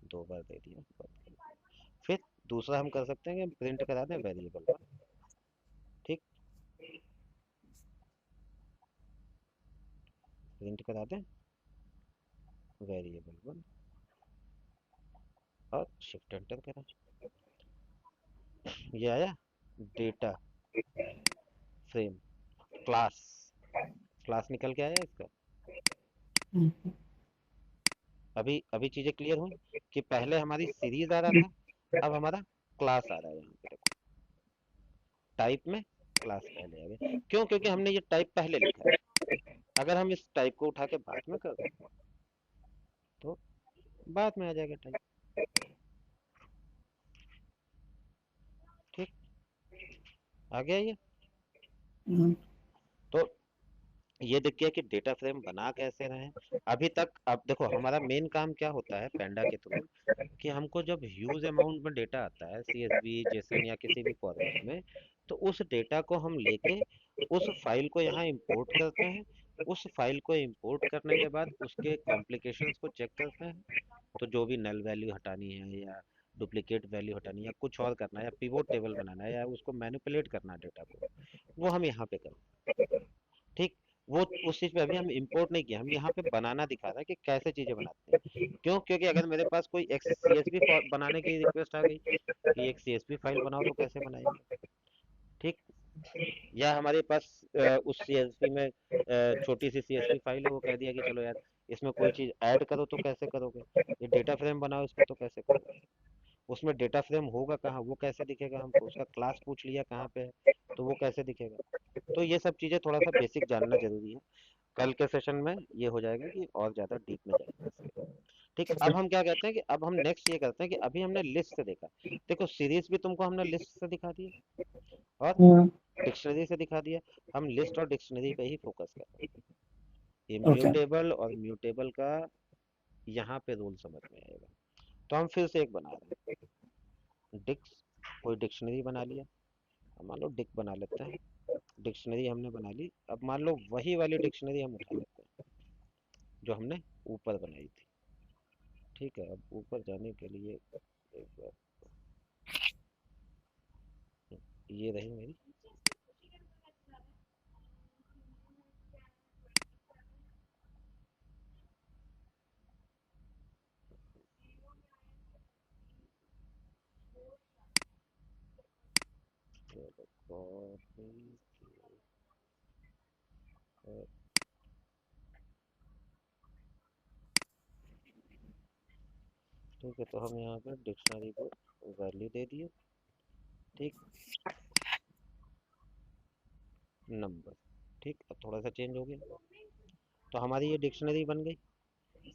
2 बार दे दिया। फिर दूसरा हम कर सकते हैं कि प्रिंट करा दें वेरिएबल 1। ठीक, प्रिंट करा दें वेरिएबल 1 और शिफ्ट एंटर करें। ये आया डेटा फ्रेम क्लास, क्लास निकल के आया इसका। अभी अभी चीजें क्लियर हुई कि पहले हमारी सीरीज आ रहा था, अब हमारा क्लास आ रहा है। यहाँ पे देखो टाइप में क्लास पहले आ गया, क्यों? क्योंकि हमने ये टाइप पहले लिखा है। अगर हम इस टाइप को उठा के बाद में कर दें तो बाद में आ जाएगा टाइप। ठीक, आ गया ये। तो ये देखिए कि डेटा फ्रेम बना कैसे रहे हैं अभी तक। अब देखो हमारा मेन काम क्या होता है पेंडा के थ्रू, कि हमको जब ह्यूज अमाउंट में डेटा आता है सीएसवी जेसन या किसी भी फॉर्मेट में, तो उस डेटा को हम लेके उस फाइल को यहाँ इंपोर्ट करते हैं। उस फाइल को इंपोर्ट करने के बाद उसके कॉम्प्लिकेशंस को चेक करते हैं। तो जो भी नल वैल्यू हटानी है या डुप्लीकेट वैल्यू हटानी है या कुछ और करना है या पिवोट टेबल बनाना है या उसको मैनिपुलेट करना है डेटा को, वो हम यहाँ पे करते हैं। ठीक, वो उस चीज पे अभी हम इंपोर्ट नहीं किया, हम यहाँ पे बनाना दिखा रहा है कि कैसे चीजें बनाते हैं। क्यों? क्योंकि अगर मेरे पास कोई एक सीएसवी बनाने की रिक्वेस्ट आ गई कि एक सीएसवी फाइल बनाओ, तो कैसे बनाएंगे? ठीक, या हमारे पास उस सीएसवी में छोटी सी सीएसवी फाइल है, वो कह दिया कि चलो यार इसमें कोई चीज ऐड करो, तो कैसे करोगे? ये डेटा फ्रेम बनाओ इसमें, तो कैसे करोगे? उसमें डेटा फ्रेम होगा कहाँ, वो कैसे दिखेगा? हमको उसका क्लास पूछ लिया कहाँ पे है, तो वो कैसे दिखेगा? तो ये सब चीजें थोड़ा सा बेसिक जानना जरूरी है। कल के सेशन में ये हो जाएगा कि और ज्यादा डीप में जाएंगे इसके। ठीक, अब हम क्या कहते हैं कि अब हम नेक्स्ट ये करते हैं कि अभी हमने लिस्ट से देखा, देखो सीरीज भी तुमको हमने लिस्ट से दिखा दिया और डिक्शनरी से दिखा दिया। हम लिस्ट और डिक्शनरी पे ही फोकस कर रहे हैं। ओके। इम्यूटेबल और म्यूटेबल का यहाँ पे रूल समझ में आएगा। तो हम फिर से एक बना रहे हैं डिक्स, कोई डिक्शनरी बना लिया। अब मान लो डिक बना लेते हैं, डिक्शनरी हमने बना ली। अब मान लो वही वाली डिक्शनरी हम उठा लेते हैं जो हमने ऊपर बनाई थी। ठीक है, अब ऊपर जाने के लिए एक बार ये रही मेरी। कॉपी, ठीक है, तो हम यहाँ पे डिक्शनरी को वैल्यू दे दिए। ठीक, नंबर। ठीक, अब थोड़ा सा चेंज हो गया, तो हमारी ये डिक्शनरी बन गई।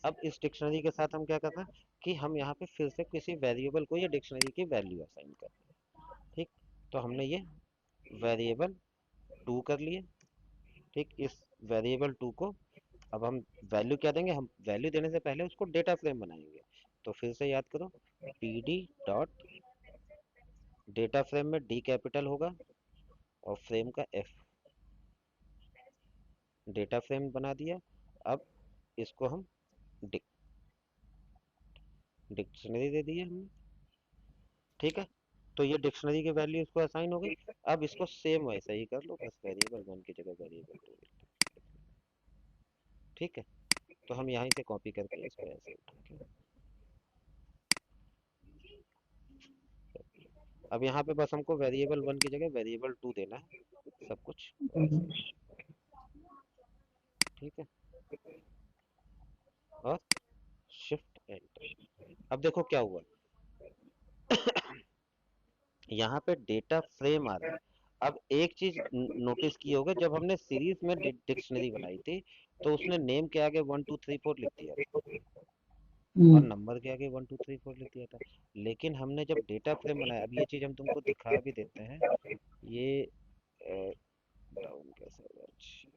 अब इस डिक्शनरी के साथ हम क्या करते हैं कि हम यहाँ पे फिर से किसी वेरिएबल को ये डिक्शनरी की वैल्यू असाइन करते हैं। ठीक, तो हमने ये वेरिएबल 2 कर लिए। ठीक, इस वेरिएबल 2 को अब हम वैल्यू क्या देंगे? हम वैल्यू देने से पहले उसको डेटा फ्रेम बनाएंगे। तो फिर से याद करो, pd डॉट डेटा फ्रेम में डी कैपिटल होगा और फ्रेम का एफ, डेटा फ्रेम बना दिया। अब इसको हम डिक्शनरी दे दी है हमने। ठीक है, तो ये डिक्शनरी की वैल्यू इसको असाइन हो गई। अब इसको सेम वैसे ही कर लो, बस वेरिएबल 1 की जगह वेरिएबल 2 लिख लो। ठीक है, तो हम यहीं से कॉपी करके इसको ऐसे उठा के अब यहाँ पे बस हमको वेरिएबल 1 की जगह वेरिएबल 2 देना है, सब कुछ वैसे ही। ठीक है, और शिफ्ट एंटर। अब देखो क्या हुआ, यहाँ पे डेटा फ्रेम आ रहा है। अब एक चीज नोटिस की होगा, जब हमने सीरीज में डिक्शनरी बनाई थी तो उसने नेम के आगे 1 2 3 4 लिख दिया था और नंबर के आगे 1 2 3 4 लिख दिया था। लेकिन हमने जब डेटा फ्रेम बनाया, अब ये चीज हम तुमको दिखा भी देते हैं। ये डाउन कैसे होगा? अच्छा,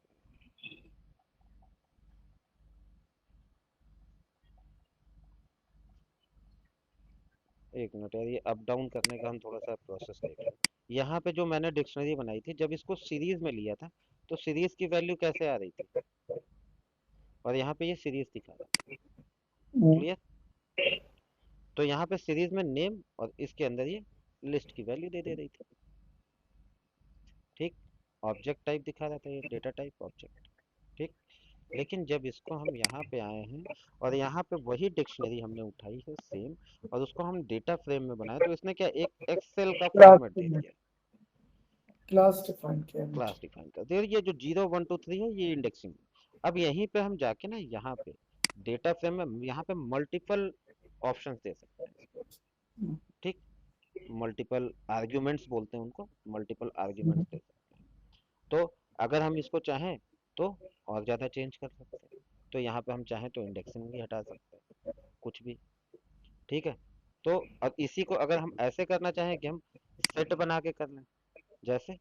एक मिनट यार, ये अप डाउन करने का हम थोड़ा सा प्रोसेस देख लें। यहाँ पे जो मैंने डिक्शनरी बनाई थी, जब इसको सीरीज में लिया था तो सीरीज की वैल्यू कैसे आ रही थी, और यहाँ पे ये सीरीज दिखा रहा था। क्लियर? तो यहाँ पे सीरीज में नेम और इसके अंदर ये लिस्ट की वैल्यू दे रही थी। ठीक, ऑब्जेक्ट टाइप दिखा रहा था, ये डेटा टाइप ऑब्जेक्ट। ठीक, लेकिन जब इसको हम यहाँ पे आए हैं और यहाँ पे वही डिक्शनरी हमने उठाई है सेम, और उसको हम डेटा फ्रेम में बनाए, तो इसने क्या एक एक्सेल का क्लास फॉर्मेट दे दिया, क्लास डिफाइन किया नीचे। क्लास डिफाइन कर दिया। ये जो 0 1 2 3 है ये इंडेक्सिंग। अब यहीं पे हम जाके ना यहाँ पे डेटा फ्रेम में यहाँ पे मल्टीपल ऑप्शंस दे सकते हैं इसको। ठीक, मल्टीपल आर्ग्यूमेंट्स बोलते हैं उनको, मल्टीपल आर्ग्यूमेंट्स दे सकते हैं। तो अगर हम इसको चाहें तो और ज़्यादा चेंज कर सकते हैं। तो यहाँ पे हम चाहें तो इंडेक्सिंग भी हटा सकते हैं, कुछ भी। ठीक है, तो अब इसी को अगर हम ऐसे करना चाहें कि हम सेट बना के कर लें, जैसे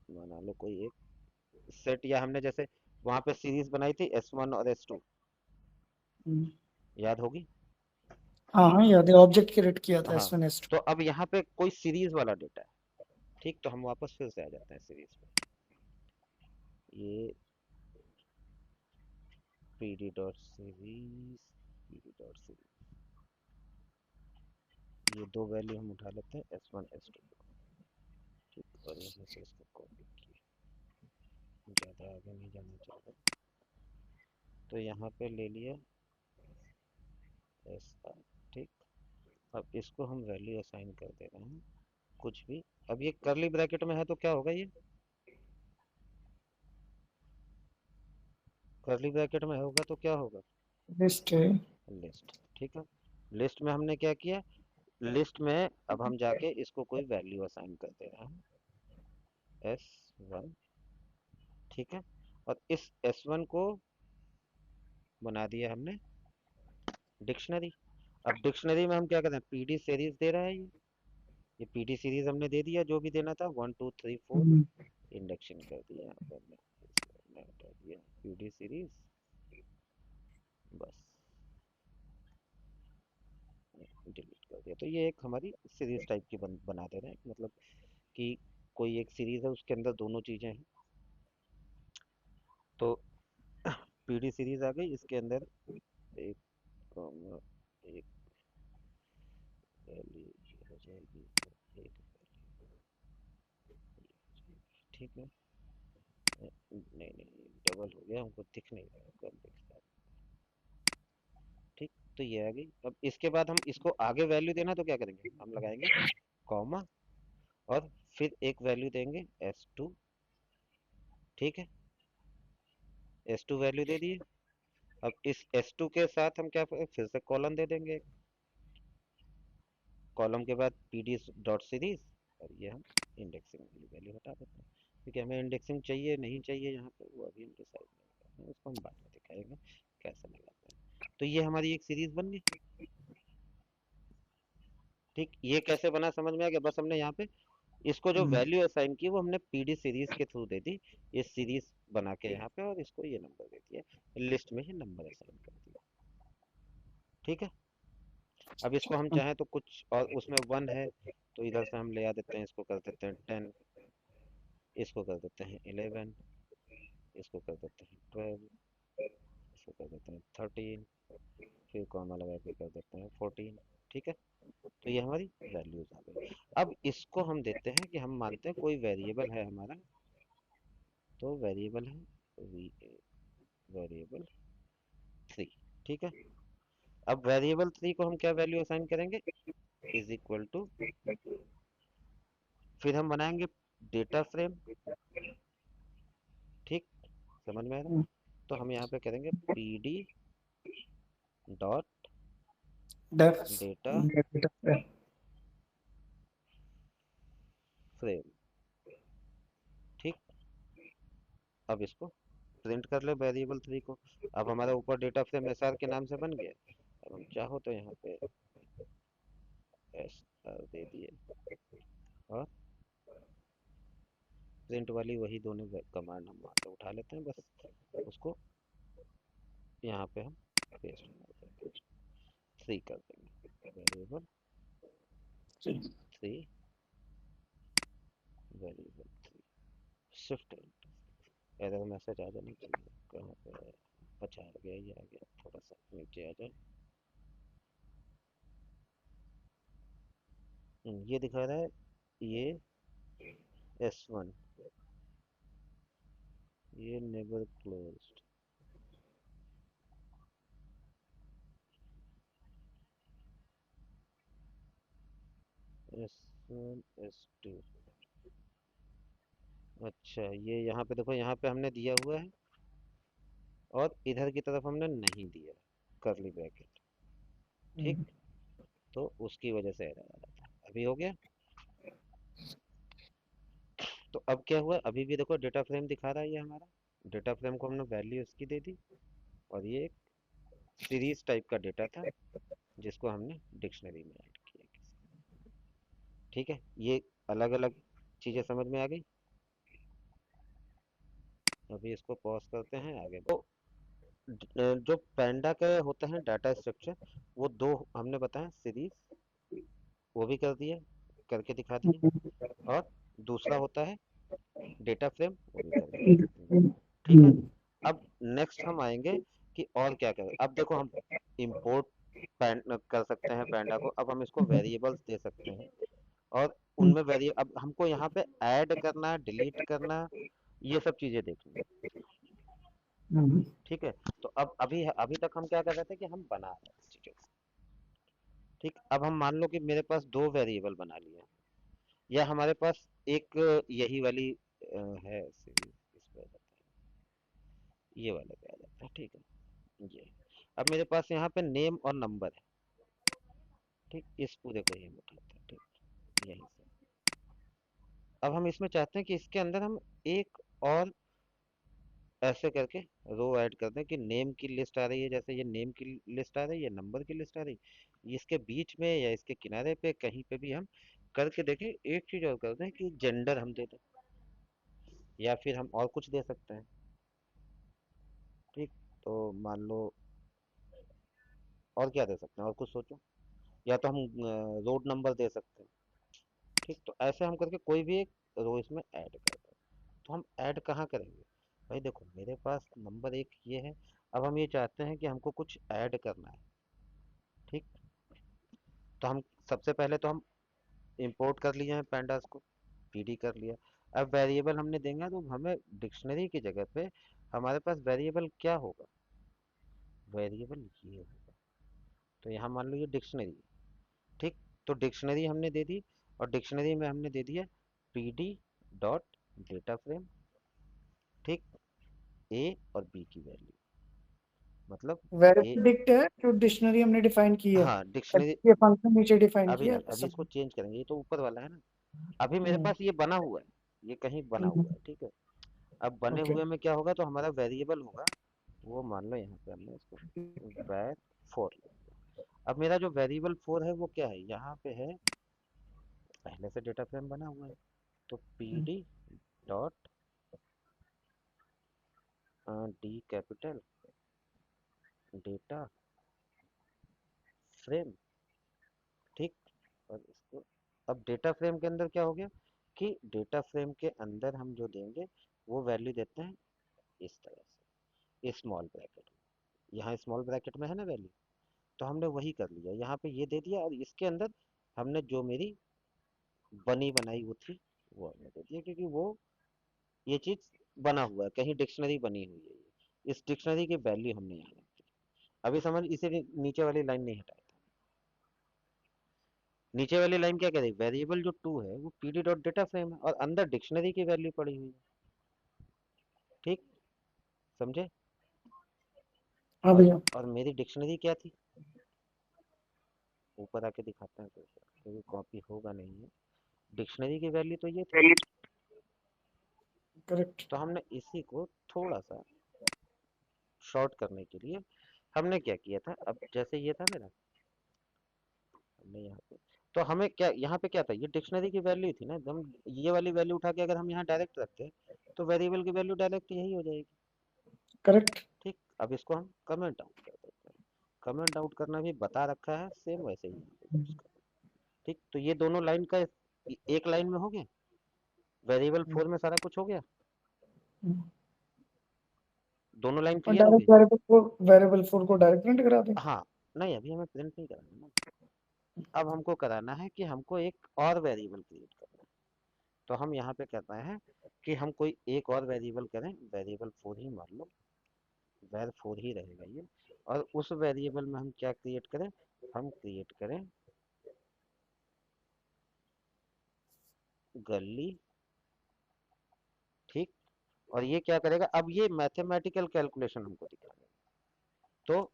बना लो कोई एक सेट, या हमने जैसे वहां पे सीरीज बनाई थी S1 और S2, याद होगी। हाँ हाँ याद है, ऑब्जेक्ट क्रिएट किया था हाँ, S1 S2। तो अब यहाँ पे कोई सीरीज वाला डेटा है। ठीक, तो हम वापस फिर से आ जाते हैं सीरीज पे। ये pd dot series, pd dot series, ये दो वैल्यू हम उठा लेते हैं S1 S2। ठीक, और यहाँ से इसको कॉपी किया, ज़्यादा आगे नहीं जाना चाहिए। तो यहाँ पे ले लिया SR। ठीक, अब इसको हम वैल्यू असाइन कर दे रहे हैं कुछ भी। अब ये करली ब्रैकेट में है तो क्या होगा, ये करली ब्रैकेट में होगा तो क्या होगा, लिस्ट है। लिस्ट। ठीक है, लिस्ट में हमने क्या किया, लिस्ट में अब हम जाके इसको कोई वैल्यू असाइन कर दे रहे हैं S1। ठीक है, और इस S1 को बना दिया हमने डिक्शनरी। अब डिक्शनरी में हम क्या करते हैं, पीडी सीरीज दे रहा है ये पीडी सीरीज हमने दे दिया, जो भी देना था 1 2 3 4 इंडेक्शन कर दिया। यहाँ पे हमने हटा दिया पीडी सीरीज, बस डिलीट कर दिया। तो ये एक हमारी सीरीज टाइप की बना दे रहे हैं, मतलब कि कोई एक सीरीज है उसके अंदर दोनों चीजें हैं। तो पीडी सीरीज आ गई, इसके अंदर एक कॉमा एक वैल्यू हो जाएगी, एक वैल्यू, ठीक है। नहीं नहीं, डबल हो गया, हमको दिख नहीं रहा, कम दिखता है। ठीक, तो ये आ गई। अब इसके बाद हम इसको आगे वैल्यू देना तो क्या करेंगे, हम लगाएंगे कॉमा, और फिर एक वैल्यू देंगे S2। ठीक है, S2 वैल्यू दे दिए। अब इस S2 के साथ हम क्या फिर से कॉलम दे देंगे, कॉलम के बाद pd डॉट सीरीज, और ये हम इंडेक्सिंग वाली वैल्यू हटा देते हैं, क्योंकि हमें इंडेक्सिंग चाहिए नहीं चाहिए यहाँ पे वो अभी हम डिसाइड नहीं करते हैं, उसको हम बाद में दिखाएंगे कैसे लगाते हैं। तो ये हमारी एक सीरीज बन गई। ठीक, ये कैसे बना समझ में आ गया, बस हमने यहाँ पे इसको जो वैल्यू असाइन की वो हमने पीडी सीरीज के थ्रू दे दी, ये सीरीज बना के यहाँ पे, और इसको ये नंबर दे दिया, लिस्ट में ये नंबर असाइन कर दिया। ठीक है, अब इसको हम चाहें तो कुछ और, उसमें 1 है तो इधर से हम ले आ देते हैं, इसको कर देते हैं 10, इसको कर देते हैं 11, इसको कर देते हैं 12, इसको कर देते हैं 13, फिर कॉमा लगा के कर देते हैं 14। ठीक है, तो ये हमारी वैल्यूज आ गई। अब इसको हम देते हैं कि हम मानते हैं कोई वेरिएबल है हमारा, तो वेरिएबल है वेरिएबल 3। ठीक है, अब वेरिएबल 3 को हम क्या वैल्यू असाइन करेंगे, इज इक्वल टू, फिर हम बनाएंगे डेटा फ्रेम। ठीक, समझ में आ रहा है। तो हम यहाँ पे करेंगे pd dot def data frame. ठीक, अब इसको प्रिंट कर ले वेरिएबल 3 को। अब हमारा ऊपर डेटा फ्रेम SR के नाम से बन गया। अब हम चाहो तो यहाँ पे SR दे दिए, और प्रिंट वाली वही दोनों कमांड हम वहाँ से उठा लेते हैं, बस उसको यहाँ पे हम पेस्ट कर देंगे, 3 कर देंगे, variable 3, variable 3, shift error message आ जाना चाहिए, कहाँ पे है? अच्छा आ गया, ये आ गया, थोड़ा सा नीचे आ जाए। ये दिखा रहा है, ये S1, ये नेबर क्लोज्ड, S1 S2। अच्छा ये यहाँ पे देखो, यहाँ पे हमने दिया हुआ है और इधर की तरफ हमने नहीं दिया करली ब्रैकेट, ठीक। तो उसकी वजह से एरर आ रहा था। अभी हो गया। तो अब क्या हुआ, अभी भी देखो डेटा फ्रेम दिखा रहा है ये हमारा। डेटा फ्रेम को हमने वैल्यू इसकी दे दी और ये एक सीरीज टाइप का डेटा था जिसको हमने डिक्शनरी में ऐड किया। ठीक है, ये अलग अलग चीजें समझ में आ गई। अभी इसको पॉज करते हैं, आगे तो जो पैंडा के होते हैं डाटा स्ट्रक्चर, वो दो हमने बताया, सीरीज वो भी कर दिए, करके दिखा दिए, और दूसरा होता है डेटा फ्रेम, वो भी करके दिखा दिए। ठीक है। अब नेक्स्ट हम आएंगे कि और क्या करें। अब देखो हम इंपोर्ट कर सकते हैं पैंडा को। अब हम इसको वेरिएबल्स दे सकते हैं और उनमें वेरिए अब हमको यहाँ पे ऐड करना, डिलीट करना, ये सब चीजें देखनी है। ठीक है। तो अब अभी अभी तक हम क्या कर रहे थे कि हम बना रहे थे चीजों को। ठीक। अब हम मान लो कि मेरे पास दो वेरिएबल बना लिए, या हमारे पास एक यही वाली है सीरीज, इस पे आ जाता है, ये वाला पे आ जाता है। ठीक है। ये अब मेरे पास यहाँ पे नेम और नंबर है। ठीक, इस पूरे को ही हम उठाते हैं। ठीक, यहीं से अब हम इसमें चाहते हैं कि इसके अंदर हम एक और ऐसे करके रो ऐड कर दें कि नेम की लिस्ट आ रही है, जैसे ये नेम की लिस्ट आ रही है, नंबर की लिस्ट आ रही है, इसके बीच में या इसके किनारे पे कहीं पे भी हम करके देखें। एक चीज और कर दें कि जेंडर हम दे दें, या फिर हम और कुछ दे सकते हैं। ठीक। तो मान लो और क्या दे सकते हैं, और कुछ सोचो। या तो हम रोड नंबर दे सकते हैं। ठीक। तो ऐसे हम करके कोई भी एक रो इसमें ऐड कर दें। तो हम ऐड कहाँ करेंगे भाई, देखो मेरे पास नंबर एक ये है। अब हम ये चाहते हैं कि हमको कुछ ऐड करना है। ठीक। तो हम सबसे पहले तो हम इंपोर्ट कर लिए हैं पैंडास को, पीडी कर लिया। अब वेरिएबल हमने देंगे तो हमें डिक्शनरी की जगह पे हमारे पास वेरिएबल क्या होगा, वेरिएबल ये होगा। तो यहाँ मान लो ये डिक्शनरी है। ठीक। तो डिक्शनरी हमने दे दी, और डिक्शनरी में हमने दे दिया पीडी डॉट डेटा फ्रेम। ठीक। ए और बी की वैल्यू, मतलब ए, वेरिएबल डिक्ट है जो डिक्शनरी हमने डिफाइन की है, हाँ डिक्शनरी। ये फंक्शन नीचे डिफाइन अभी किया नहीं, है अभी सब। इसको चेंज करेंगे, ये तो ऊपर वाला है ना। अभी मेरे हम्म, पास ये बना हुआ है, ये कहीं बना हुआ है। ठीक है। अब बने ओके। हुए में क्या होगा, तो हमारा वेरिएबल होगा वो, मान लो यहाँ पे हमने इसको var 4। अब मेरा जो वेरिएबल 4 है वो क्या है, यहाँ पे है, पहले से डेटा फ्रेम बना हुआ है। तो P D dot D capital data frame. ठीक। और इसको अब डेटा फ्रेम के अंदर क्या हो गया कि डेटा फ्रेम के अंदर हम जो देंगे वो वैल्यू देते हैं इस तरह से, स्मॉल ब्रैकेट में। यहाँ स्मॉल ब्रैकेट में है ना वैल्यू, तो हमने वही कर लिया, यहाँ पे ये दे दिया, और इसके अंदर हमने जो मेरी बनी बनाई वो थी वो हमने दे दिया, क्योंकि वो ये चीज बना हुआ है, कहीं डिक्शनरी बनी हुई है, इस डिक्शनरी की वैल्यू हमने यहाँ रख दी। अभी समझ, इसे नीचे वाली लाइन नहीं हटाया था। नीचे वाली लाइन क्या कह रही है, वेरिएबल जो 2 है वो पीडी डॉट डेटा फ्रेम है और अंदर डिक्शनरी की वैल्यू पड़ी हुई है। ठीक, समझे। हाँ और भैया। और मेरी डिक्शनरी क्या थी, ऊपर आके दिखाते हैं तो, क्योंकि कॉपी होगा नहीं है। डिक्शनरी की वैल्यू तो ये थी। करेक्ट। तो हमने इसी को थोड़ा सा शॉर्ट करने के लिए हमने क्या किया था, अब जैसे ये था मेरा, हमने यहाँ पे, तो हमें क्या यहाँ पे क्या था, ये डिक्शनरी की वैल्यू थी ना, हम ये वाली वैल्यू उठा के अगर हम यहाँ डायरेक्ट रखते तो वेरिएबल की वैल्यू डायरेक्ट यही हो जाएगी। करेक्ट। ठीक। अब इसको हम कमेंट आउट कर देते हैं। कमेंट आउट करना भी बता रखा है, सेम वैसे ही यहाँ पे यूज कर। ठीक। तो ये दोनों लाइन का एक लाइन में हो गया, वेरिएबल 4 में सारा कुछ हो गया, दोनों लाइन और क्लियर हो गई। डायरेक्ट वेरिएबल फोर को डायरेक्ट प्रिंट करा दें। हाँ, नहीं अभी हमें प्रिंट नहीं कराना ना, अब हमको कराना है कि हमको एक और वेरिएबल क्रिएट करना है। तो हम यहाँ पे कहते हैं कि हम कोई एक और वेरिएबल करें, वेरिएबल 4 ही मान लो, वैर 4 ही रहेगा ये, और उस वेरिएबल में हम क्या क्रिएट करें, हम क्रिएट करें गली, ठीक। और ये क्या करेगा, अब ये मैथमेटिकल कैलकुलेशन हमको दिखाएगा, तो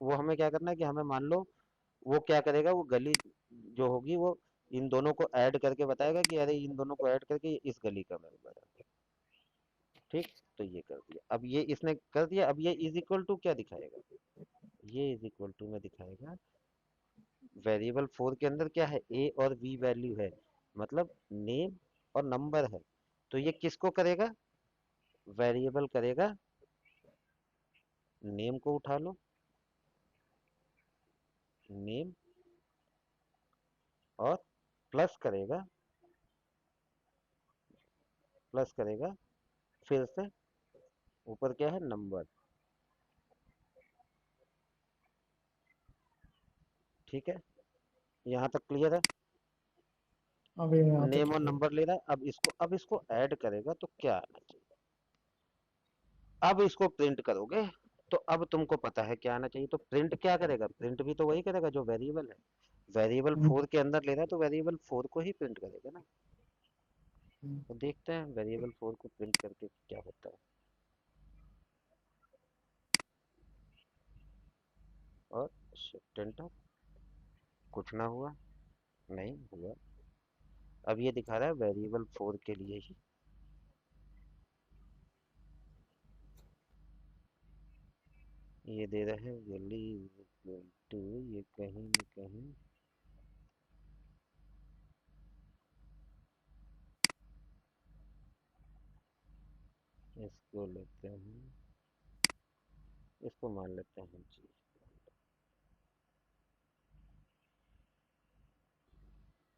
वो हमें क्या करना है कि हमें मान लो वो क्या करेगा, वो गली जो होगी वो इन दोनों को ऐड करके बताएगा कि अरे इन दोनों को ऐड करके ये इस गली का मेंबर है, ठीक। तो ये कर दिया, अब ये इसने कर दिया, अब ये इज इक्वल टू क्या दिखाएगा, ये इज इक्वल टू में दिखाएगा वेरिएबल 4 के अंदर क्या है, ए और बी वैल्यू है, मतलब नेम और नंबर है, तो ये किसको करेगा, वेरिएबल करेगा, नेम को उठा लो, नेम, और प्लस करेगा, प्लस करेगा फिर से ऊपर क्या है, नंबर, ठीक है। यहाँ तक क्लियर है, अभी यहाँ तक नेम और क्लियर। नंबर ले रहा है, अब इसको ऐड करेगा तो क्या आना चाहिए, अब इसको प्रिंट करोगे तो अब तुमको पता है क्या आना चाहिए, तो प्रिंट क्या करेगा, प्रिंट भी तो वही करेगा जो वेरिएबल है, वेरिएबल 4 के अंदर ले रहा है तो वेरिएबल 4 को ही प्रिंट करेगा ना। तो देखते हैं वेरिएबल 4 को प्रिंट करके क्या होता है, और शिफ्ट एंटर, कुछ ना हुआ, नहीं हुआ, अब ये दिखा रहा है वेरिएबल 4 के लिए ही, ये दे रहे हैं वैल्यू टू, ये कहीं न कहीं इसको लेते हैं, इसको मान लेते हैं जी,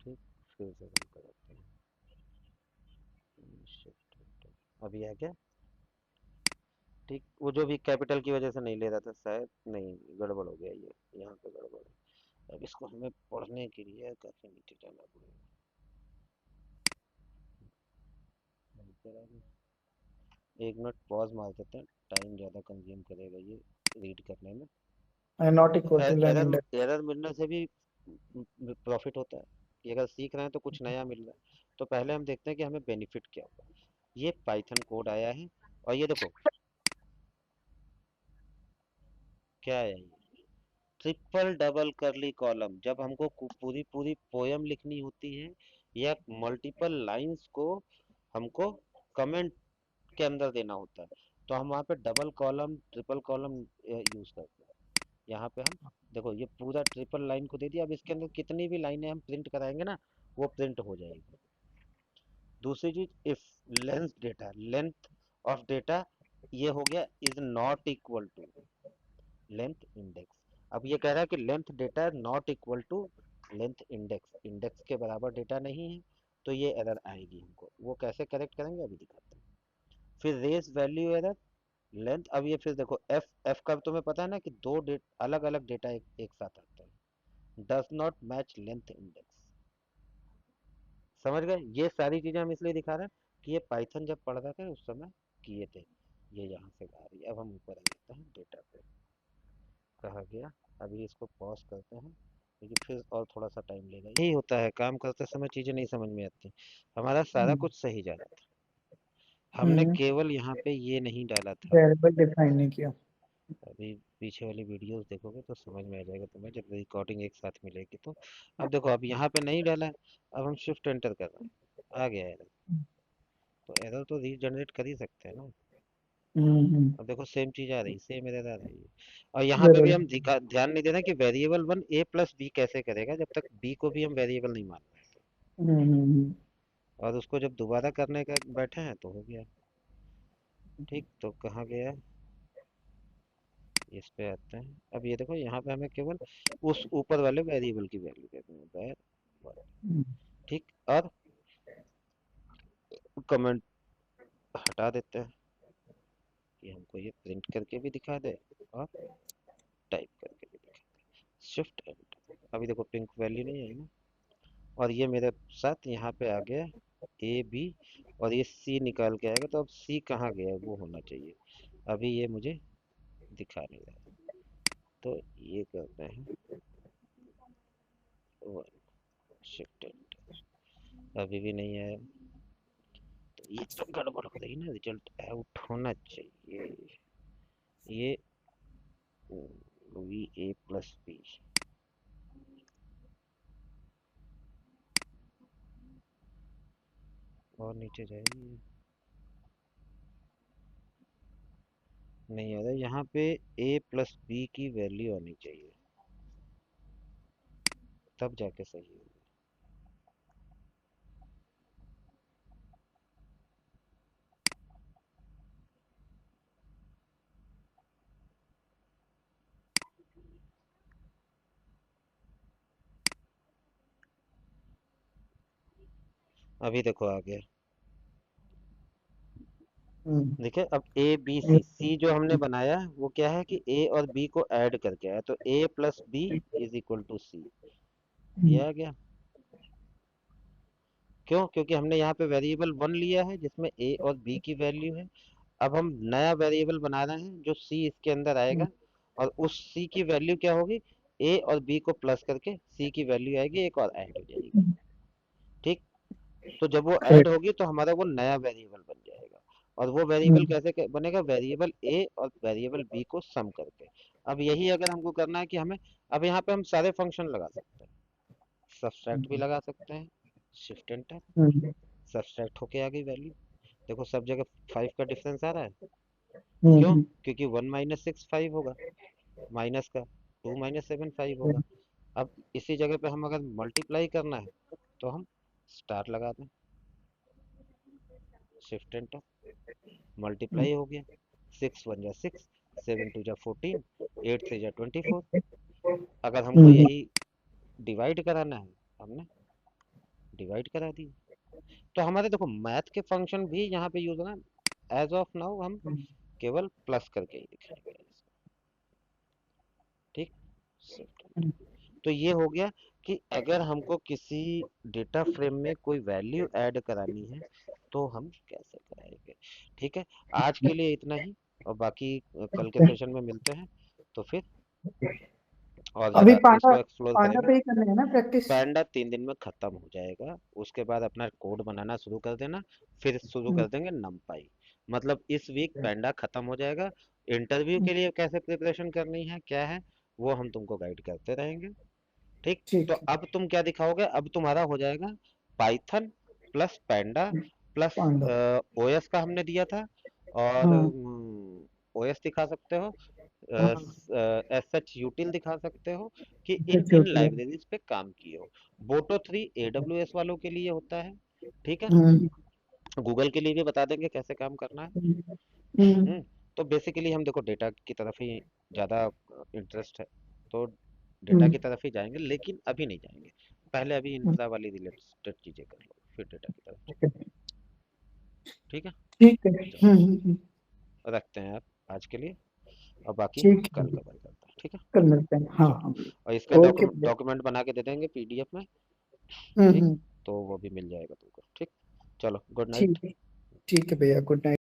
ठीक। फिर से रन कराते हैं, शिफ्ट एंटर, अभी आ गया, ठीक। वो जो भी कैपिटल की वजह से नहीं ले रहा था शायद, नहीं गड़बड़ हो गया, ये यहाँ पे गड़बड़ है, अब इसको हमें पढ़ने के लिए काफी नीचे जाना पड़ेगा, एक मिनट पॉज मार देते हैं, टाइम ज़्यादा कंज्यूम करेगा ये रीड करने में, not equal to line error index. Error मिलने से भी प्रॉफिट होता है, कि अगर सीख रहे हैं तो कुछ नया मिल रहा है, तो पहले हम देखते हैं कि हमें बेनिफिट क्या होगा, ये पाइथन कोड आया है, और ये देखो क्या है, ये ट्रिपल डबल करली कॉलम, जब हमको पूरी पूरी पोयम लिखनी होती है या मल्टीपल लाइंस को हमको कमेंट के अंदर देना होता है, तो हम वहाँ पे double column triple column use करते हैं। यहाँ पे हम देखो ये पूरा ट्रिपल लाइन को दे दिया, अब इसके अंदर कितनी भी लाइनें हम प्रिंट कराएंगे ना वो प्रिंट हो जाएगी। दूसरी चीज, if length data, length of data ये हो गया is not equal to length index, अब ये कह रहा है कि length data not equal to length index, index के बराबर डेटा नहीं है, तो ये एरर आएगी हमको, वो कैसे करेक्ट करेंगे अभी दिखाते हैं। फिर रेस वैल्यू एरर, लेंथ, अब ये फिर देखो एफ, एफ का तुम्हें पता है ना कि दो अलग अलग डेटा एक साथ आता है, does not match length index, समझ गए, ये सारी चीजें हम इसलिए दिखा रहे हैं कि ये पाइथन जब पढ़ रहे थे उस समय किए थे, ये यहाँ से आ रही है। अब हम ऊपर आ जाते हैं डेटा पे, कहा गया, अभी इसको पॉज करते हैं क्योंकि फिर और थोड़ा सा टाइम लेगा, यही होता है काम करते समय चीजें नहीं समझ में आती, हमारा सारा कुछ सही जा रहा था, हमने केवल यहाँ पे ये नहीं डाला था, वेरिएबल डिफाइन नहीं किया। अभी पीछे वाली वीडियोस देखोगे तो समझ में आ जाएगा तुम्हें जब रिकॉर्डिंग एक साथ मिलेगी तो। अब देखो अब यहाँ पे नहीं डाला है, अब हम शिफ्ट एंटर कर रहे हैं, आ गया एरर, तो एरर तो रीजनरेट कर ही सकते हैं ना। अब देखो सेम चीज आ रही, सेम एरर आ रही है, और यहाँ पे भी जरूर। हम ध्यान नहीं देना कि वेरिएबल 1 a प्लस बी कैसे करेगा जब तक b को भी हम वेरिएबल नहीं मान रहे, और उसको जब दोबारा करने का बैठे हैं तो हो गया, ठीक। तो कहाँ गया, इस पे आते हैं, अब ये देखो यहाँ पे हमें केवल उस ऊपर वाले वेरिएबल की वैल्यू देनी है, var 1, ठीक। और कमेंट हटा देते हैं कि हमको ये प्रिंट करके भी दिखा दे और टाइप करके भी दिखा दे, शिफ्ट एंटर, अभी देखो पिंक वैल्यू नहीं आई ना, और ये मेरे साथ यहाँ पे आ गया ए बी और ये सी निकाल के आएगा, तो अब सी कहाँ गया है वो होना चाहिए। अभी ये मुझे दिखा नहीं रहा, तो ये करते हैं शिफ्ट, अभी भी नहीं आया, तो ये तो गड़बड़ हो रही ना, रिजल्ट आउट होना चाहिए। ये वी ए प्लस बी, और नीचे जाएगी, नहीं आ रहा। यहाँ पे ए प्लस बी की वैल्यू आनी चाहिए, तब जाके सही होगा। अभी देखो आ गया, देखिए अब ए बी सी, सी जो हमने बनाया है वो क्या है कि ए और बी को ऐड करके आया, तो A plus B is equal to C, ये आ गया। क्यों? क्योंकि हमने यहाँ पे वेरिएबल वन लिया है जिसमें ए और बी की वैल्यू है। अब हम नया वेरिएबल बना रहे हैं जो सी इसके अंदर आएगा, और उस सी की वैल्यू क्या होगी, ए और बी को प्लस करके सी की वैल्यू आएगी, एक और ऐड हो जाएगी। ठीक, तो जब वो ऐड करेक्ट। होगी तो हमारा वो नया वेरिएबल बन जाएगा। और वो वेरिएबल कैसे बनेगा, वेरिएबल ए और वेरिएबल बी को सम करके। अब यही अगर हमको करना है कि हमें, अब यहाँ पे हम सारे फंक्शन लगा सकते हैं, सब्सट्रैक्ट भी लगा सकते हैं, शिफ्ट एंटर, सब्सट्रैक्ट होके आ गई वैल्यू। देखो सब जगह 5 का डिफरेंस आ रहा है। क्यों? क्योंकि 1 - 6 5 होगा, माइनस का 2 - 7 5 होगा। अब इसी जगह पे हम अगर मल्टीप्लाई करना है तो हम स्टार लगा दें, शिफ्ट एंटर, मल्टीप्लाई हो गया, 6 × 1 = 6, 7 × 2 = 14, 8 × 3 = 24। अगर हमको यही डिवाइड कराना है, हमने डिवाइड करा दी। तो हमारे देखो मैथ के फंक्शन भी यहाँ पे यूज होना, एज ऑफ नाउ हम केवल प्लस करके ही दिखाएंगे इसको। ठीक, तो ये हो गया कि अगर हमको किसी डेटा फ्रेम में कोई वैल्यू ऐड करानी है तो हम कैसे कराएंगे। ठीक है, आज के लिए इतना ही, और बाकी कल के सेशन में मिलते हैं, तो फिर और अभी ज़्यादा पांडा इसको एक्सप्लोर पांडा करेंगे। पे ही करना है ना प्रैक्टिस? पैंडा 3 दिन में खत्म हो जाएगा, उसके बाद अपना कोड बनाना शुरू कर देना, फिर शुरू कर देंगे नमपाई। मतलब इस वीक पैंडा खत्म हो जाएगा। इंटरव्यू के लिए कैसे प्रिपरेशन करनी है क्या है, वो हम तुमको गाइड करते रहेंगे। ठीक, तो ठीक है। अब तुम क्या दिखाओगे, अब तुम्हारा हो जाएगा पाइथन प्लस पैंडा प्लस पांडा। ओएस का हमने दिया था, और हाँ ओएस दिखा सकते हो, हाँ। एस सच यूटिल दिखा सकते हो कि इन अच्छा, इन होता है। लाइब्रेरीज पे काम किए हो। बोटो 3 एडब्ल्यूएस वालों के लिए होता है। ठीक है, हम्म, गूगल के लिए भी बता देंगे कैसे काम करना है। हम्म, हम्म, तो बेसिकली हम देखो डेटा की तरफ ही ज़्यादा इंटरेस्ट है, तो डेटा हम्म, की तरफ ही जाएंगे, लेकिन अभी नहीं जाएंगे। पहले अभी इंफ्रा वाली रिलेटेड चीज़ें कर लो, फिर डेटा की तरफ जाओ। ठीक है, ठीक है। चलो हम्म। रखते हैं आप आज के लिए, और बाकी ठीक है, कल कवर करते हैं। ठीक है, कल मिलते हैं। हाँ हाँ। चलो, और इसका ओके भैया। डॉक्यूमेंट बना के दे देंगे पीडीएफ में। ठीक, हम्म। तो वो भी मिल जाएगा तुमको। ठीक, चलो गुड नाइट। ठीक है। ठीक है भैया, गुड नाइट।